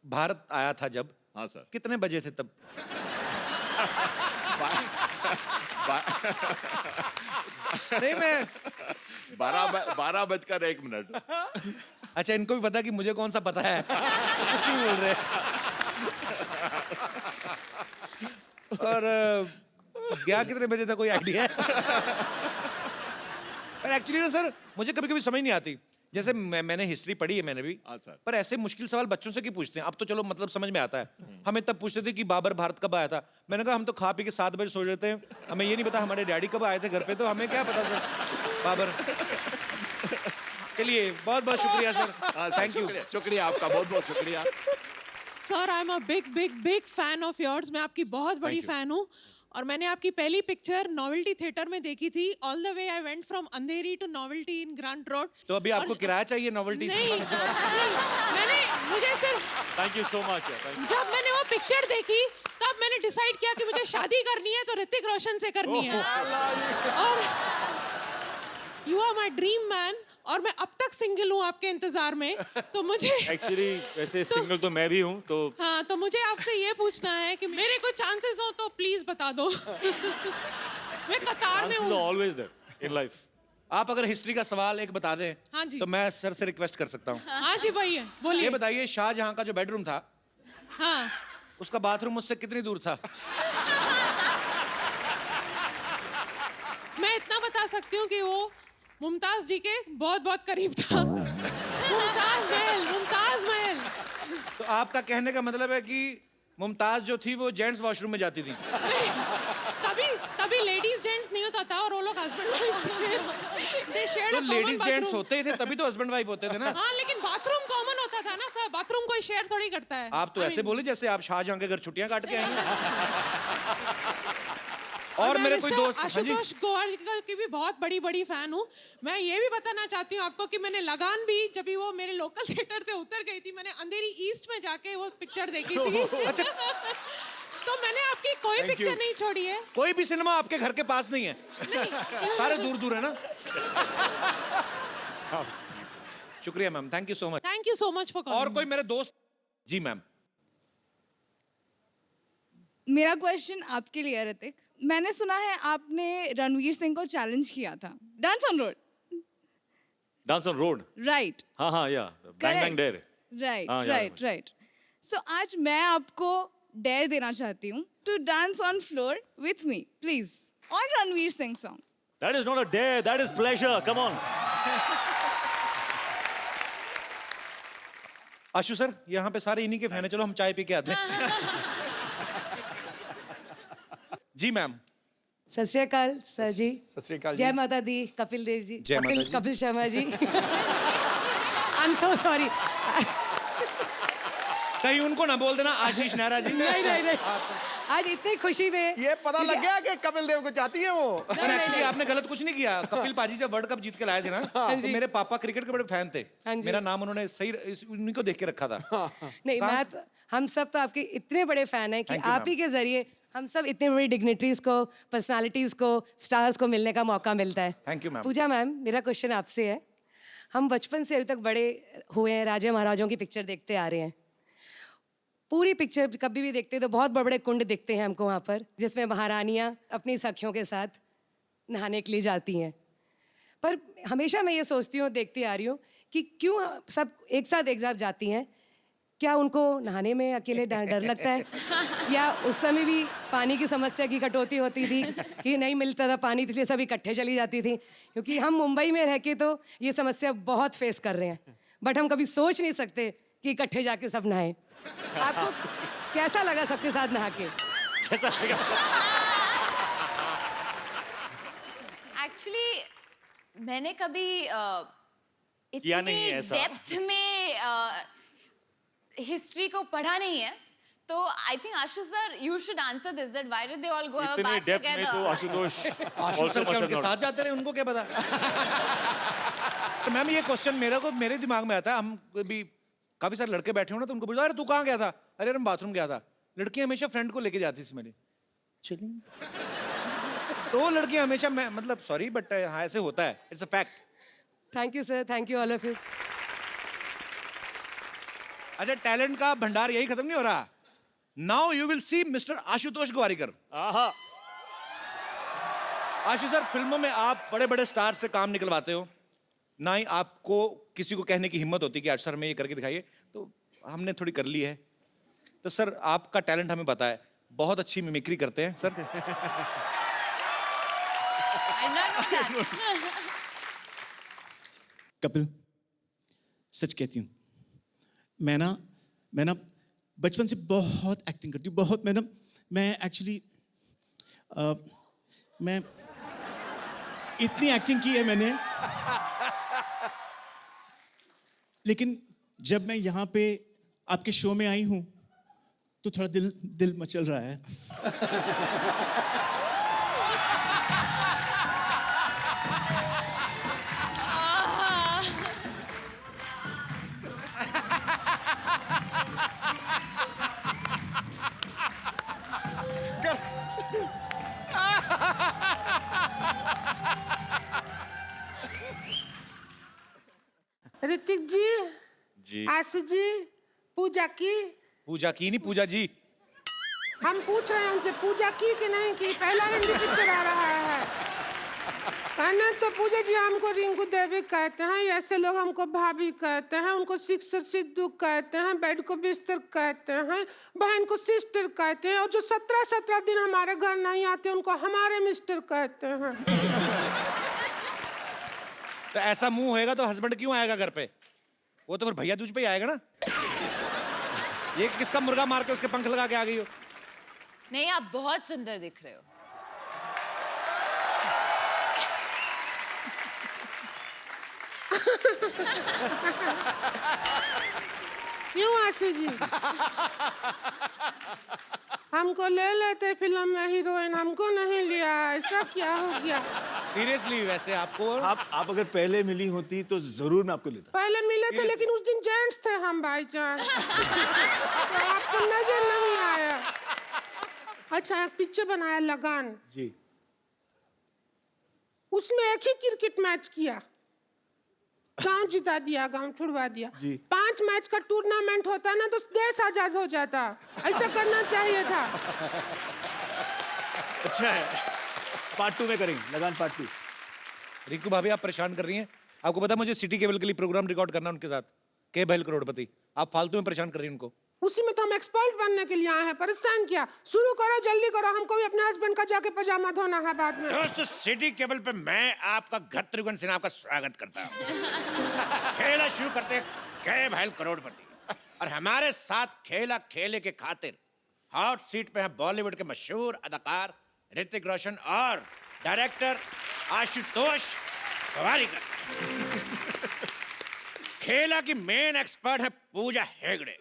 भारत आया था जब, हाँ सर। कितने बजे थे तब? नहीं मैं 12:01। अच्छा, इनको भी पता कि मुझे कौन सा पता है। कुछ नहीं बोल रहे। और गया कितने बजे था, कोई आइडिया है? पर एक्चुअली ना सर, मुझे कभी कभी समझ नहीं आती। जैसे मैंने हिस्ट्री पढ़ी है, मैंने भी, हाँ सर। पर ऐसे मुश्किल सवाल बच्चों से क्यों पूछते हैं? अब तो चलो मतलब समझ में आता है। हमें तब पूछते थे कि बाबर भारत कब आया था। मैंने कहा हम तो खा पी के 7 बजे सो जाते हैं, हमें ये नहीं पता हमारे डैडी कब आए थे घर पे, तो हमें क्या पता सर बाबर। चलिए बहुत बहुत शुक्रिया सर, थैंक यू। शुक्रिया आपका, बहुत बहुत शुक्रिया। Sir I am a big fan of yours. मैं आपकी बहुत बड़ी फैन हूँ और मैंने आपकी पहली पिक्चर नॉवेल्टी थिएटर में देखी थी। All the way I went from Andheri to Novelty in Grant Road. तो अभी आपको किराया चाहिए नॉवेल्टी? नहीं, मैंने मुझे सिर्फ थैंक यू सो मच। जब मैंने वो पिक्चर देखी तब मैंने डिसाइड किया कि मुझे शादी करनी है तो ऋतिक रोशन से करनी है। और you are my dream man और मैं अब तक सिंगल हूँ आपके इंतजार में, तो मुझे एक्चुअली वैसे सिंगल तो मैं भी हूँ, तो हाँ, तो मुझे आपसे ये पूछना है कि मेरे कोई चांसेस हो तो प्लीज बता दो। मैं कतार में हूँ। Always there in life. आप अगर हिस्ट्री का सवाल एक बता दें हाँ जी। तो मैं सर से रिक्वेस्ट कर सकता हूँ। हाँ जी भैया बोलिए। ये बताइए, शाहजहां का जो बेडरूम था हाँ, उसका बाथरूम मुझसे कितनी दूर था? मैं इतना बता सकती हूँ कि वो मुमताज जी के बहुत बहुत करीब था। मुमताज महल। तो आपका कहने का मतलब है कि मुमताज जो थी वो जेंट्स वॉशरूम में जाती थी? तभी लेडीज जेंट्स नहीं होता था और वो लोग हस्बैंड वाइफ थे। तो लेडीज जेंट्स होते ही थे, तभी तो हस्बैंड वाइफ होते थे ना। हाँ, लेकिन बाथरूम कॉमन होता था ना सर, बाथरूम कोई शेयर थोड़ी करता है। आप तो ऐसे बोले जैसे आप शाहजहां के घर छुट्टियां काट के आई हैं। और मेरे कोई दोस्त आशुतोष गोवारिकर की भी बहुत बड़ी फैन हूँ। मैं ये भी बताना चाहती हूँ आपको कि मैंने लगान भी, जब भी वो मेरे लोकल थिएटर से उतर गई थी, मैंने अंधेरी ईस्ट में जाके वो पिक्चर देखी थी। अच्छा, तो मैंने आपकी कोई पिक्चर नहीं छोड़ी है। कोई भी सिनेमा आपके घर के पास नहीं है? सारे दूर दूर है ना। शुक्रिया ma'am, thank you so much. Thank you so much for calling. और कोई मेरे दोस्त? जी मैम। मेरा क्वेश्चन आपके लिए है ऋतिक। मैंने सुना है आपने रणवीर सिंह को चैलेंज किया था dance on road. Dance on road, right? हाँ, या bang bang dare. Right. So आज मैं आपको डेयर देना चाहती हूँ to dance on floor with me please on Ranveer Singh song. That is not a dare, that is pleasure, come on. Ashu sir, यहाँ पे सारे इन्हीं के फैन हैं, चलो हम चाय पी के आते हैं। जी मैम। सत श्री अकाल सर जी। सत श्री अकाल जी। जय माता दी। कपिल देव जी। जय माता दी। Kapil Sharma ji. I am so sorry. कहीं उनको ना बोल देना आशीष नेहरा जी। नहीं। आज इतनी खुशी में ये पता लग गया कि कपिल देव को चाहती है वो। एक्चुअली आपने गलत कुछ नहीं किया। कपिल पाजी जब वर्ल्ड कप जीत के लाए थे ना, तो मेरे पापा क्रिकेट के बड़े फैन थे। मेरा नाम उन्होंने सही उन्हीं को देख के रखा था। नहीं, मैं हम सब तो आपके इतने बड़े फैन हैं कि आप ही के जरिए हम सब इतने बड़ी डिग्निटरीज को, पर्सनालिटीज को, स्टार्स को मिलने का मौका मिलता है। Thank you ma'am. Pooja ma'am, मेरा क्वेश्चन आपसे है। हम बचपन से अभी तक बड़े हुए हैं, राजे महाराजों की पिक्चर देखते आ रहे हैं। पूरी पिक्चर कभी भी देखते तो बहुत बड़े बड़े कुंड दिखते हैं हमको वहाँ पर, जिसमें महारानियाँ अपनी सखियों के साथ नहाने के लिए जाती हैं। पर हमेशा मैं ये सोचती हूँ, देखती आ रही हूँ कि क्यों सब एक साथ जाती हैं। क्या उनको नहाने में अकेले डर लगता है, या उस समय भी पानी की समस्या की कटौती होती थी कि नहीं मिलता था पानी, इसलिए सब इकट्ठे चली जाती थी? क्योंकि हम मुंबई में रह के तो ये समस्या बहुत फेस कर रहे हैं, बट हम कभी सोच नहीं सकते कि इकट्ठे जाके सब नहाएं। आपको कैसा लगा सबके साथ नहा के? कैसा लगा? एक्चुअली मैंने कभी किया नहीं है ऐसा। डेप्थ में हिस्ट्री को पढ़ा नहीं है, तो I think Ashu sir you should answer this, that why did they all go have a इतने बाथ डेप्थ में तो टुगेदर? आशुतोष आशु सर क्या उनके साथ जाते रहे, उनको क्या पता? तो मैम ये क्वेश्चन मेरे दिमाग में आता है। हम भी काफी सारे लड़के बैठे हो ना, तो उनको पूछा, अरे तू कहाँ गया था? अरे मैं बाथरूम गया था। लड़कियां हमेशा फ्रेंड को लेके जाती थी मेरी, तो लड़कियां हमेशा, मैं मतलब सॉरी बट हाँ ऐसे होता है, it's a fact. Thank you sir, thank you all of you. अच्छा, टैलेंट का भंडार यही खत्म नहीं हो रहा। Now you will see mister Ashutosh Gowariker. Ashu sir, फिल्मों में आप बड़े बड़े स्टार से काम निकलवाते हो, ना ही आपको किसी को कहने की हिम्मत होती कि आज सर में ये करके दिखाइए, तो हमने थोड़ी कर ली है। तो सर आपका टैलेंट हमें पता है, बहुत अच्छी मिमिक्री करते हैं सर। कपिल, सच कहती हूँ, मैं ना बचपन से बहुत एक्टिंग करती हूँ, बहुत। मैं एक्चुअली मैं इतनी एक्टिंग की है मैंने लेकिन जब मैं यहाँ पे आपके शो में आई हूँ तो थोड़ा दिल मचल रहा है। ऋतिक जी, जी आशु जी, पूजा की। पूजा की नहीं, पूजा जी। हम पूछ रहे हैं उनसे पूजा की कि नहीं की। पहला हिंदी पिक्चर आ रहा है। कहना तो पूजा जी हमको रिंकू देवी कहते हैं, ऐसे लोग हमको भाभी कहते हैं, उनको सिक्सर सिद्धू कहते हैं, बेड को बिस्तर कहते हैं, बहन को सिस्टर कहते हैं, और जो 17 दिन हमारे घर नहीं आते उनको हमारे मिस्टर कहते हैं। तो ऐसा मुंह होएगा तो हस्बैंड क्यों आएगा घर पे? वो तो फिर भैया दूज पे ही आएगा ना। ये किसका मुर्गा मार के उसके पंख लगा के आ गई हो? नहीं, आप बहुत सुंदर दिख रहे हो। क्यों आशु जी? हमको ले लेते फिल्म में हीरोइन, हमको नहीं लिया, ऐसा क्या हो गया? सीरियसली वैसे आपको आप अगर पहले मिली होती तो जरूर मैं आपको लेता। पहले मिले थे लेकिन उस दिन जेंट्स थे हम भाईजान, तो आपको नजर नहीं आया। अच्छा, एक पिक्चर बनाया लगान जी, उसमें एक ही क्रिकेट मैच किया, गांव जिता दिया, गांव छुड़वा दिया। जी। 5 मैच का टूर्नामेंट होता ना तो देश आजाद हो जाता। ऐसा करना चाहिए था। अच्छा है। पार्ट 2 में करेंगे, लगान पार्ट 2। रिंकू भाभी आप परेशान कर रही हैं। आपको पता है मुझे सिटी केबल के लिए प्रोग्राम रिकॉर्ड करना है उनके साथ, के बैल करोड़पति। आप फालतू में परेशान कर रही हैं उनको। उसी में तो हम एक्सपर्ट बनने के लिए आए हैं, परेशान किया। शुरू करो, जल्दी करो, हमको भी अपने हस्बैंड का जाके पजामा धोना है बाद में। दोस्तों, सिटी केबल पे मैं आपका घत्रिगुन सिन्हा आपका स्वागत करता हूँ। खेला शुरू करते हैं के बैल करोड़पति, और हमारे साथ खेला खेले के खातिर हॉट सीट पे हैं बॉलीवुड के मशहूर अदाकार ऋतिक रोशन और डायरेक्टर आशुतोष गोवारिकर। खेला की मेन एक्सपर्ट है पूजा हेगड़े,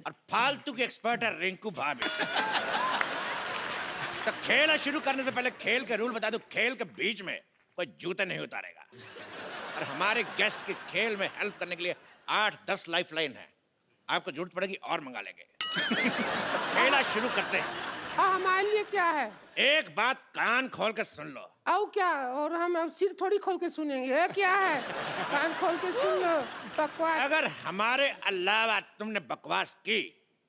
और फालतू की एक्सपर्ट है रिंकू भाभी। तो खेला शुरू करने से पहले खेल के रूल बता दूं। खेल के बीच में कोई जूते नहीं उतारेगा, और हमारे गेस्ट की खेल में हेल्प करने के लिए 8-10 लाइफ लाइन है। आपको जरूरत पड़ेगी और मंगा लेंगे। तो खेला शुरू करते हैं। हाँ, हमारे लिए क्या है? एक बात कान खोल के सुन लो। आओ क्या? और हम अब सिर थोड़ी खोल के सुनेंगे। क्या है? कान खोल के सुन लो। बकवास। अगर हमारे अलावा तुमने बकवास की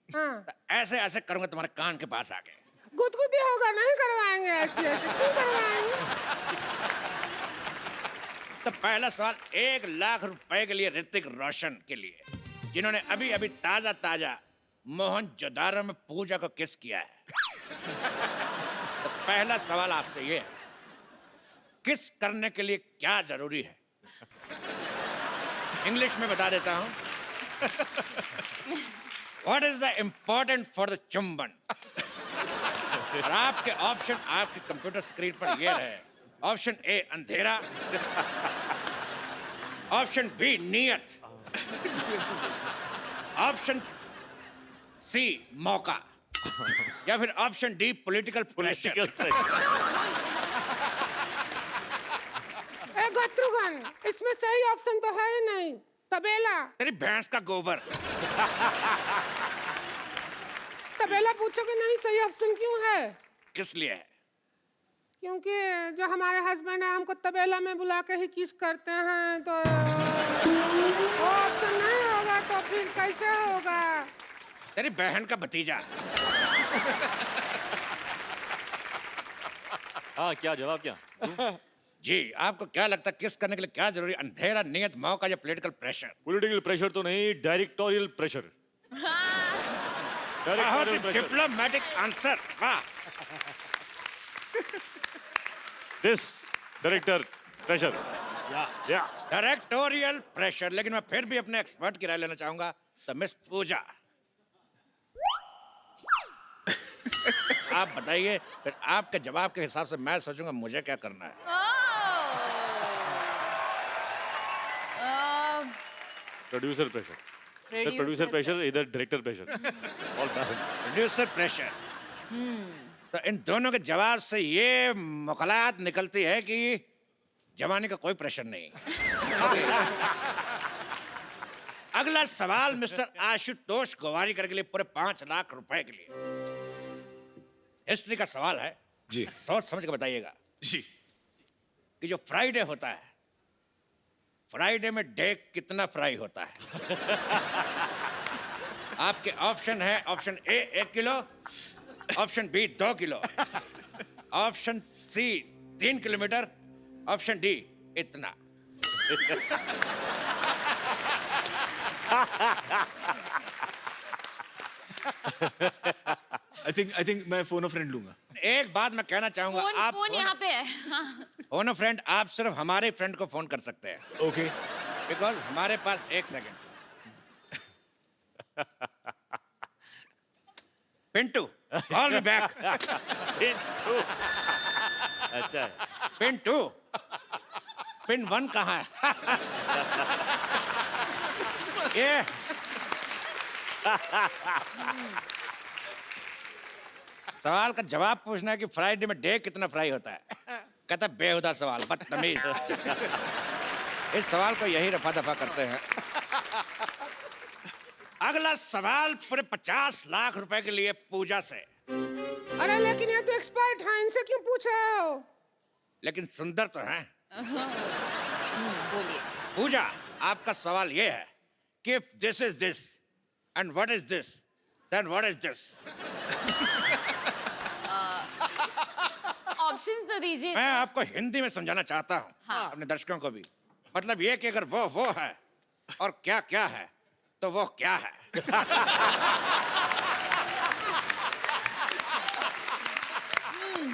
हाँ, तो ऐसे ऐसे करूंगा तुम्हारे कान के पास आके। गुदगुदी होगा, नहीं करवाएंगे ऐसे ऐसे। क्यों करवाएंगे? तो पहला सवाल 1 लाख रुपए के लिए ऋतिक रोशन के लिए, जिन्होंने अभी अभी ताजा ताजा मोहनजोदारो में पूजा को किस किया है। तो पहला सवाल आपसे ये है, किस करने के लिए क्या जरूरी है? इंग्लिश में बता देता हूं। What is the important for the चुंबन? और आपके ऑप्शन आपके कंप्यूटर स्क्रीन पर ये रहे। ऑप्शन ए अंधेरा, ऑप्शन बी नियत, ऑप्शन सी मौका, या फिर ऑप्शन डी पॉलिटिकल प्रेशर। गत्रुगन, इसमें सही ऑप्शन तो है ही नहीं। तबेला। तेरी भैंस का गोबर। तबेला पूछोगे नहीं, सही ऑप्शन क्यों है? किस लिए है? क्योंकि जो हमारे हस्बैंड है हमको तबेला में बुला के ही किस करते हैं, तो वो ऑप्शन नहीं होगा तो फिर कैसे होगा? तेरी बहन का भतीजा। हाँ, क्या जवाब क्या? जी, आपको क्या लगता है किस करने के लिए क्या जरूरी? अंधेरा, नियत, मौका या पॉलिटिकल प्रेशर? पॉलिटिकल प्रेशर तो नहीं, डायरेक्टोरियल प्रेशर। बहुत ही डिप्लोमेटिक आंसर। वाह। This director pressure. या डायरेक्टोरियल प्रेशर। लेकिन मैं फिर भी अपने एक्सपर्ट की राय लेना चाहूंगा। तो मिस पूजा, आप बताइए, फिर आपके जवाब के हिसाब से मैं सोचूंगा मुझे क्या करना है। प्रोड्यूसर प्रेशर, इधर प्रोड्यूसर प्रेशर, इधर director pressure, all balanced. Producer pressure. तो इन दोनों के जवाब से ये मुखलात निकलती है कि जवानी का कोई प्रेशर नहीं। अगला सवाल मिस्टर आशुतोष गोवारीकर के लिए पूरे 5 लाख रुपए के लिए हिस्ट्री का सवाल है जी सोच समझ के बताइएगा जी। कि जो फ्राइडे होता है, फ्राइडे में डे कितना फ्राई होता है? आपके ऑप्शन है, option A 1 kilo, option B 2 kilo, option C 3 kilometre, option D इतना। आई थिंक मैं फोन ऑफ फ्रेंड लूंगा। एक बात मैं कहना चाहूंगा, फोन आप फोन यहाँ पे है। फोन अ फ्रेंड आप सिर्फ हमारे फ्रेंड को फोन कर सकते हैं, ओके बिकॉज हमारे पास 1 second. Pintu call me back. Pintu अच्छा है। पिंटू पिन 1 कहाँ है? ये सवाल का जवाब पूछना है कि फ्राइडे में डे कितना फ्राई होता है। कहता बेहुदा सवाल, बदतमीज। इस सवाल को यही रफा दफा करते हैं। अगला सवाल पूरे 50 लाख रुपए के लिए पूजा से। अरे लेकिन ये तो एक्सपर्ट है, इनसे क्यों पूछे हो? लेकिन सुंदर तो हैं। बोलिए। पूजा, आपका सवाल ये है कि if this is this and what is this, then what is this? Options तो दीजिए। मैं आपको हिंदी में समझाना चाहता हूँ, हाँ। अपने दर्शकों को भी। मतलब ये कि अगर वो है और क्या क्या है तो वो क्या है।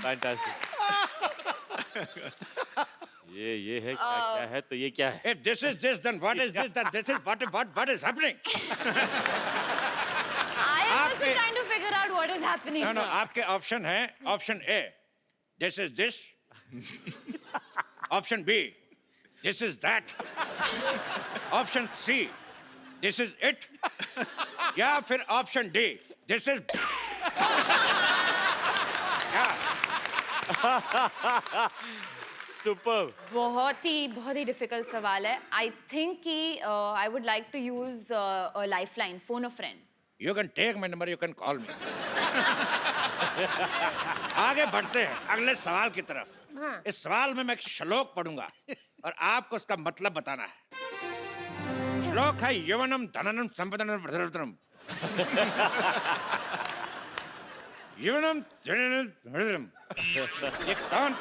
फैंटास्टिक। ये है क्या क्या है तो ये क्या है? If this is this, then what is this? Then this is what is happening? I am also आपके- trying to figure out what is happening. No, आपके ऑप्शन है, option A this is this, option B this is that, option C this is it, या फिर ऑप्शन डी this is क्या? सुपर। बहुत ही डिफिकल्ट सवाल है। आई थिंक कि I would like to use a lifeline, phone a friend. You can take my number, you can call me. आगे बढ़ते हैं अगले सवाल की तरफ। इस सवाल में मैं एक श्लोक पढ़ूंगा और आपको उसका मतलब बताना है। श्लोक है यवनम धननम संपदनम प्रधनम। यवनम धननम प्रधनम। ये कौन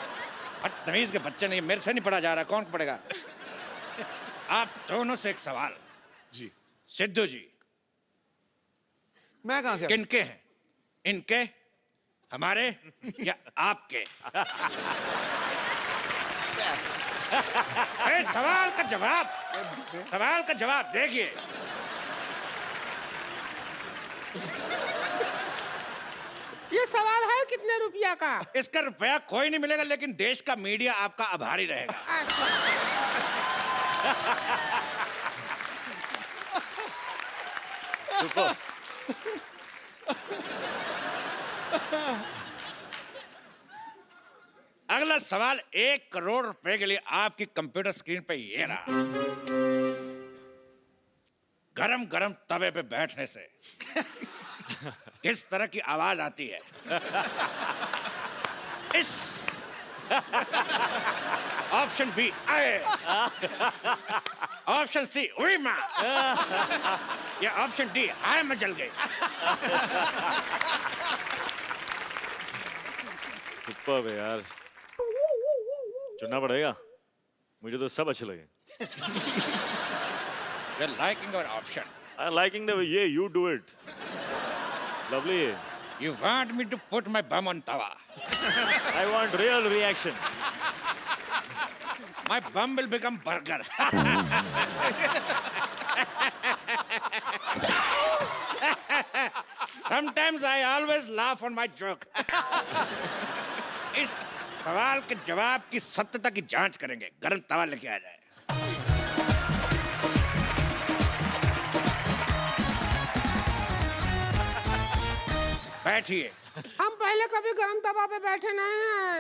बदतमीज के बच्चे नहीं, मेरे से नहीं पढ़ा जा रहा, कौन पढ़ेगा? आप दोनों से एक सवाल जी। सिद्धू जी, मैं कहां से? किनके हैं? इनके, हमारे या आपके? सवाल का जवाब देखिए। ये सवाल है कितने रुपया का? इसका रुपया कोई नहीं मिलेगा, लेकिन देश का मीडिया आपका आभारी रहेगा। सुपर। अगला सवाल 1 करोड़ रुपए के लिए आपकी कंप्यूटर स्क्रीन पे ये रहा। गरम गरम तवे पे बैठने से किस तरह की आवाज आती है? इस ऑप्शन बी आए, ऑप्शन सी उई मां, या ऑप्शन डी हाय मैं जल गई। सुपर है यार, चुनना पड़ेगा। मुझे तो सब अच्छे लगे। You're liking our option. I'm liking the way you do it. Lovely. You want me to put my bum on tawa? I want real reaction. My bum will become burger. Sometimes I always laugh on my joke. इस सवाल के जवाब की सत्यता की जांच करेंगे। गरम तवा लेके आ जाए। बैठिए। हम पहले कभी गरम तवा पे बैठे नहीं हैं।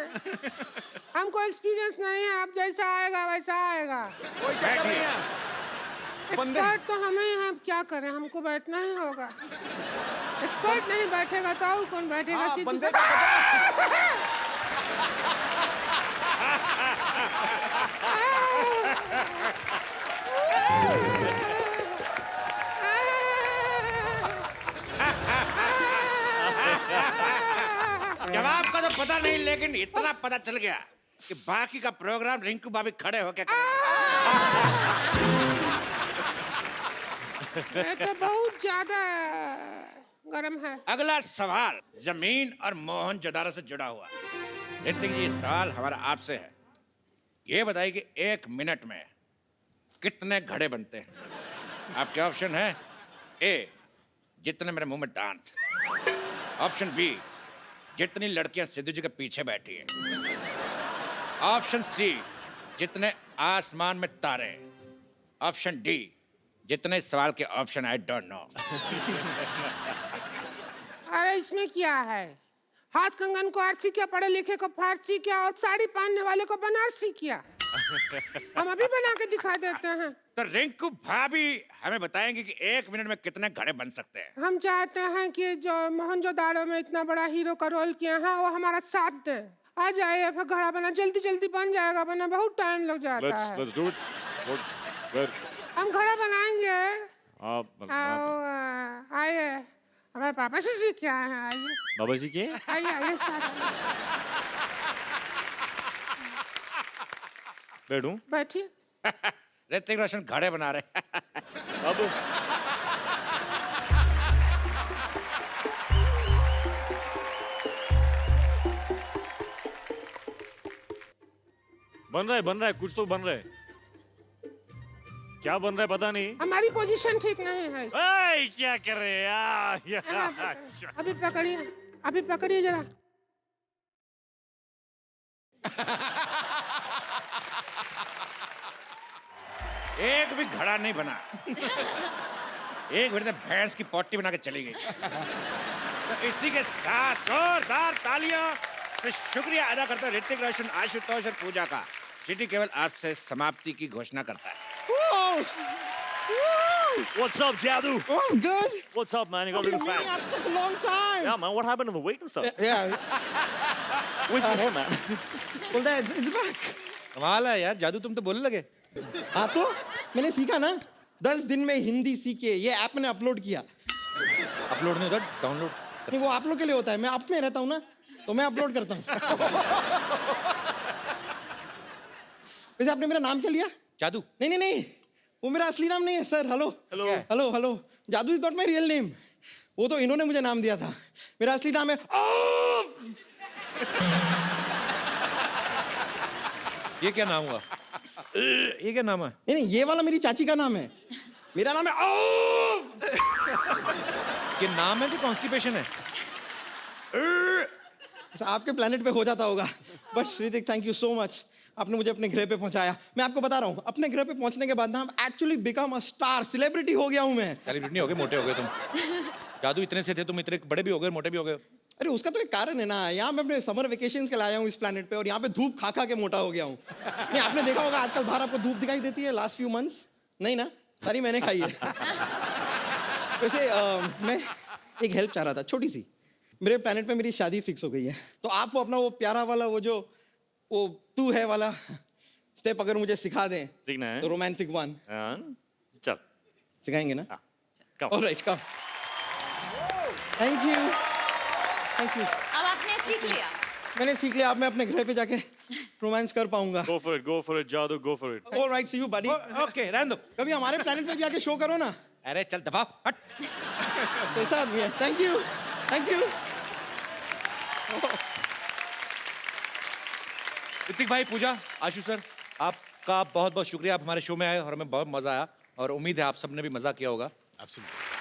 हमको एक्सपीरियंस नहीं है, अब जैसा आएगा वैसा आएगा। कोई चक्कर नहीं है। एक्सपर्ट तो हम ही हैं, अब क्या करें, हमको बैठना ही होगा। एक्सपर्ट नहीं बैठेगा तो और कौन बैठेगा? हाँ, सीधे बंदे जवाब का तो पता नहीं, लेकिन इतना पता चल गया कि बाकी का प्रोग्राम रिंकू भाभी खड़े होके ये तो बहुत ज्यादा गरम है। अगला सवाल जमीन और मोहनजोदारो से जुड़ा हुआ। ऋतिक जी, सवाल हमारा आपसे है। ये बताइए कि 1 मिनट में कितने घड़े बनते हैं? आपके ऑप्शन है ए, जितने मेरे मुंह में दांत। ऑप्शन बी, जितनी लड़कियां सिद्धू जी के पीछे बैठी हैं। ऑप्शन सी, जितने आसमान में तारे। ऑप्शन डी, जितने सवाल के ऑप्शन आई डोंट नो। अरे इसमें क्या है? हाथ कंगन को आरसी किया, पढ़े लिखे को फारसी किया और साड़ी पहनने वाले को बनारसी किया। हम अभी बना के दिखा देते हैं। तो रिंकू भाभी हमें बताएंगे कि 1 मिनट में कितने घड़े बन सकते हैं। हम चाहते हैं कि जो मोहनजोदाड़ो में इतना बड़ा हीरो का रोल किया है वो हमारा साथ दे। आ जाइए, फिर घड़ा बना जल्दी जल्दी बन जाएगा, वरना बहुत टाइम लग जाता है। Let's do it. हम घड़ा बनाएंगे। आप आइए, हमारे पापा से सीख के आए हैं। आइए बाबा जी के आइए आइए साथ बैठूं? बैठिए। ऋतिक रोशन घड़े बना रहे। अब बन रहा है, कुछ तो बन रहा है। क्या बन रहा है पता नहीं। हमारी पोजीशन ठीक नहीं है। ऐ, क्या कर रहे हैं? अभी पकड़िए, अभी पकड़िए जरा। एक भी घड़ा नहीं बना। एक मिनट में भैंस की पोटी बना के चली गई। तो इसी के साथ जोरदार तालियां से शुक्रिया अदा करता हूं ऋतिक रोशन, आशुतोष और पूजा का। सिटी केवल आपसे समाप्ति की घोषणा करता है। What's up, Jadu? Oh, I'm good. What's up, man? You got a little Man, fat. after such a long time. Yeah, man. What happened to the weight and stuff? Yeah. Where's your hair, man? Well, it's back. कमाल है यार, जादू तुम तो बोलने लगे। हाँ तो मैंने सीखा ना, 10 दिन में हिंदी सीखे। ये ऐप मैंने अपलोड किया। अपलोड नहीं होता, डाउनलोड। नहीं, वो आप लोग के लिए होता है। मैं आप में रहता हूँ ना, तो मैं अपलोड करता हूँ। वैसे आपने मेरा नाम क्या लिया? जादू। नहीं नहीं नहीं, वो मेरा असली नाम नहीं है sir. Hello hello hello hello, Jadoo is not my real name. वो तो इन्होंने मुझे नाम दिया था। मेरा असली नाम है ये क्या नाम हुआ? ये क्या नाम है? नहीं नहीं, ये वाला मेरी चाची का नाम है। मेरा नाम है ये नाम है कि कॉन्स्टिपेशन है? आपके प्लेनेट पे हो जाता होगा। बट श्रीतिक, थैंक यू सो मच, आपने मुझे अपने ग्रह पे पहुंचाया। मैं आपको बता रहा हूँ, अपने ग्रह पे पहुंचने के बाद ना, हम actually become a star, celebrity हो गया हूँ मैं। सेलिब्रिटी हो गए, मोटे हो गए तुम। जादू इतने से थे, तुम इतने बड़े भी हो गए, मोटे भी हो गए। अरे उसका तो एक कारण है ना, यहाँ मैं अपने समर वेकेशन के लाया हूँ इस प्लेनेट पे, और यहाँ पे धूप खा खा के मोटा हो गया हूँ। नहीं, आपने देखा होगा आजकल बाहर आपको धूप दिखाई देती है लास्ट फ्यू मंथ्स? नहीं ना, सारी मैंने खाई है। वैसे मैं एक हेल्प चाह रहा था, छोटी सी। मेरे प्लेनेट पे मेरी शादी फिक्स हो गई है, तो आप वो अपना वो प्यारा वाला वो तू है वाला स्टेप अगर मुझे सिखा दें, सीखना है तो रोमांटिक वन। चल सिखाएंगे ना? come. Alright, come. Thank you, thank you. अब आपने सीख लिया। मैंने सीख लिया, अब मैं अपने घर पे जाके रोमांस कर पाऊंगा। Go for it, जादू, go for it. Alright, see you buddy. Okay, रहने दो। कभी हमारे प्लेनेट पे भी आके शो करो ना। अरे चल दफा हट। कैसा आदमी है? Thank you, thank you. Hrithik भाई, पूजा, आशु सर, आपका बहुत बहुत शुक्रिया। आप हमारे शो में आए और हमें बहुत मजा आया, और उम्मीद है आप सबने भी मजा किया होगा। Absolutely.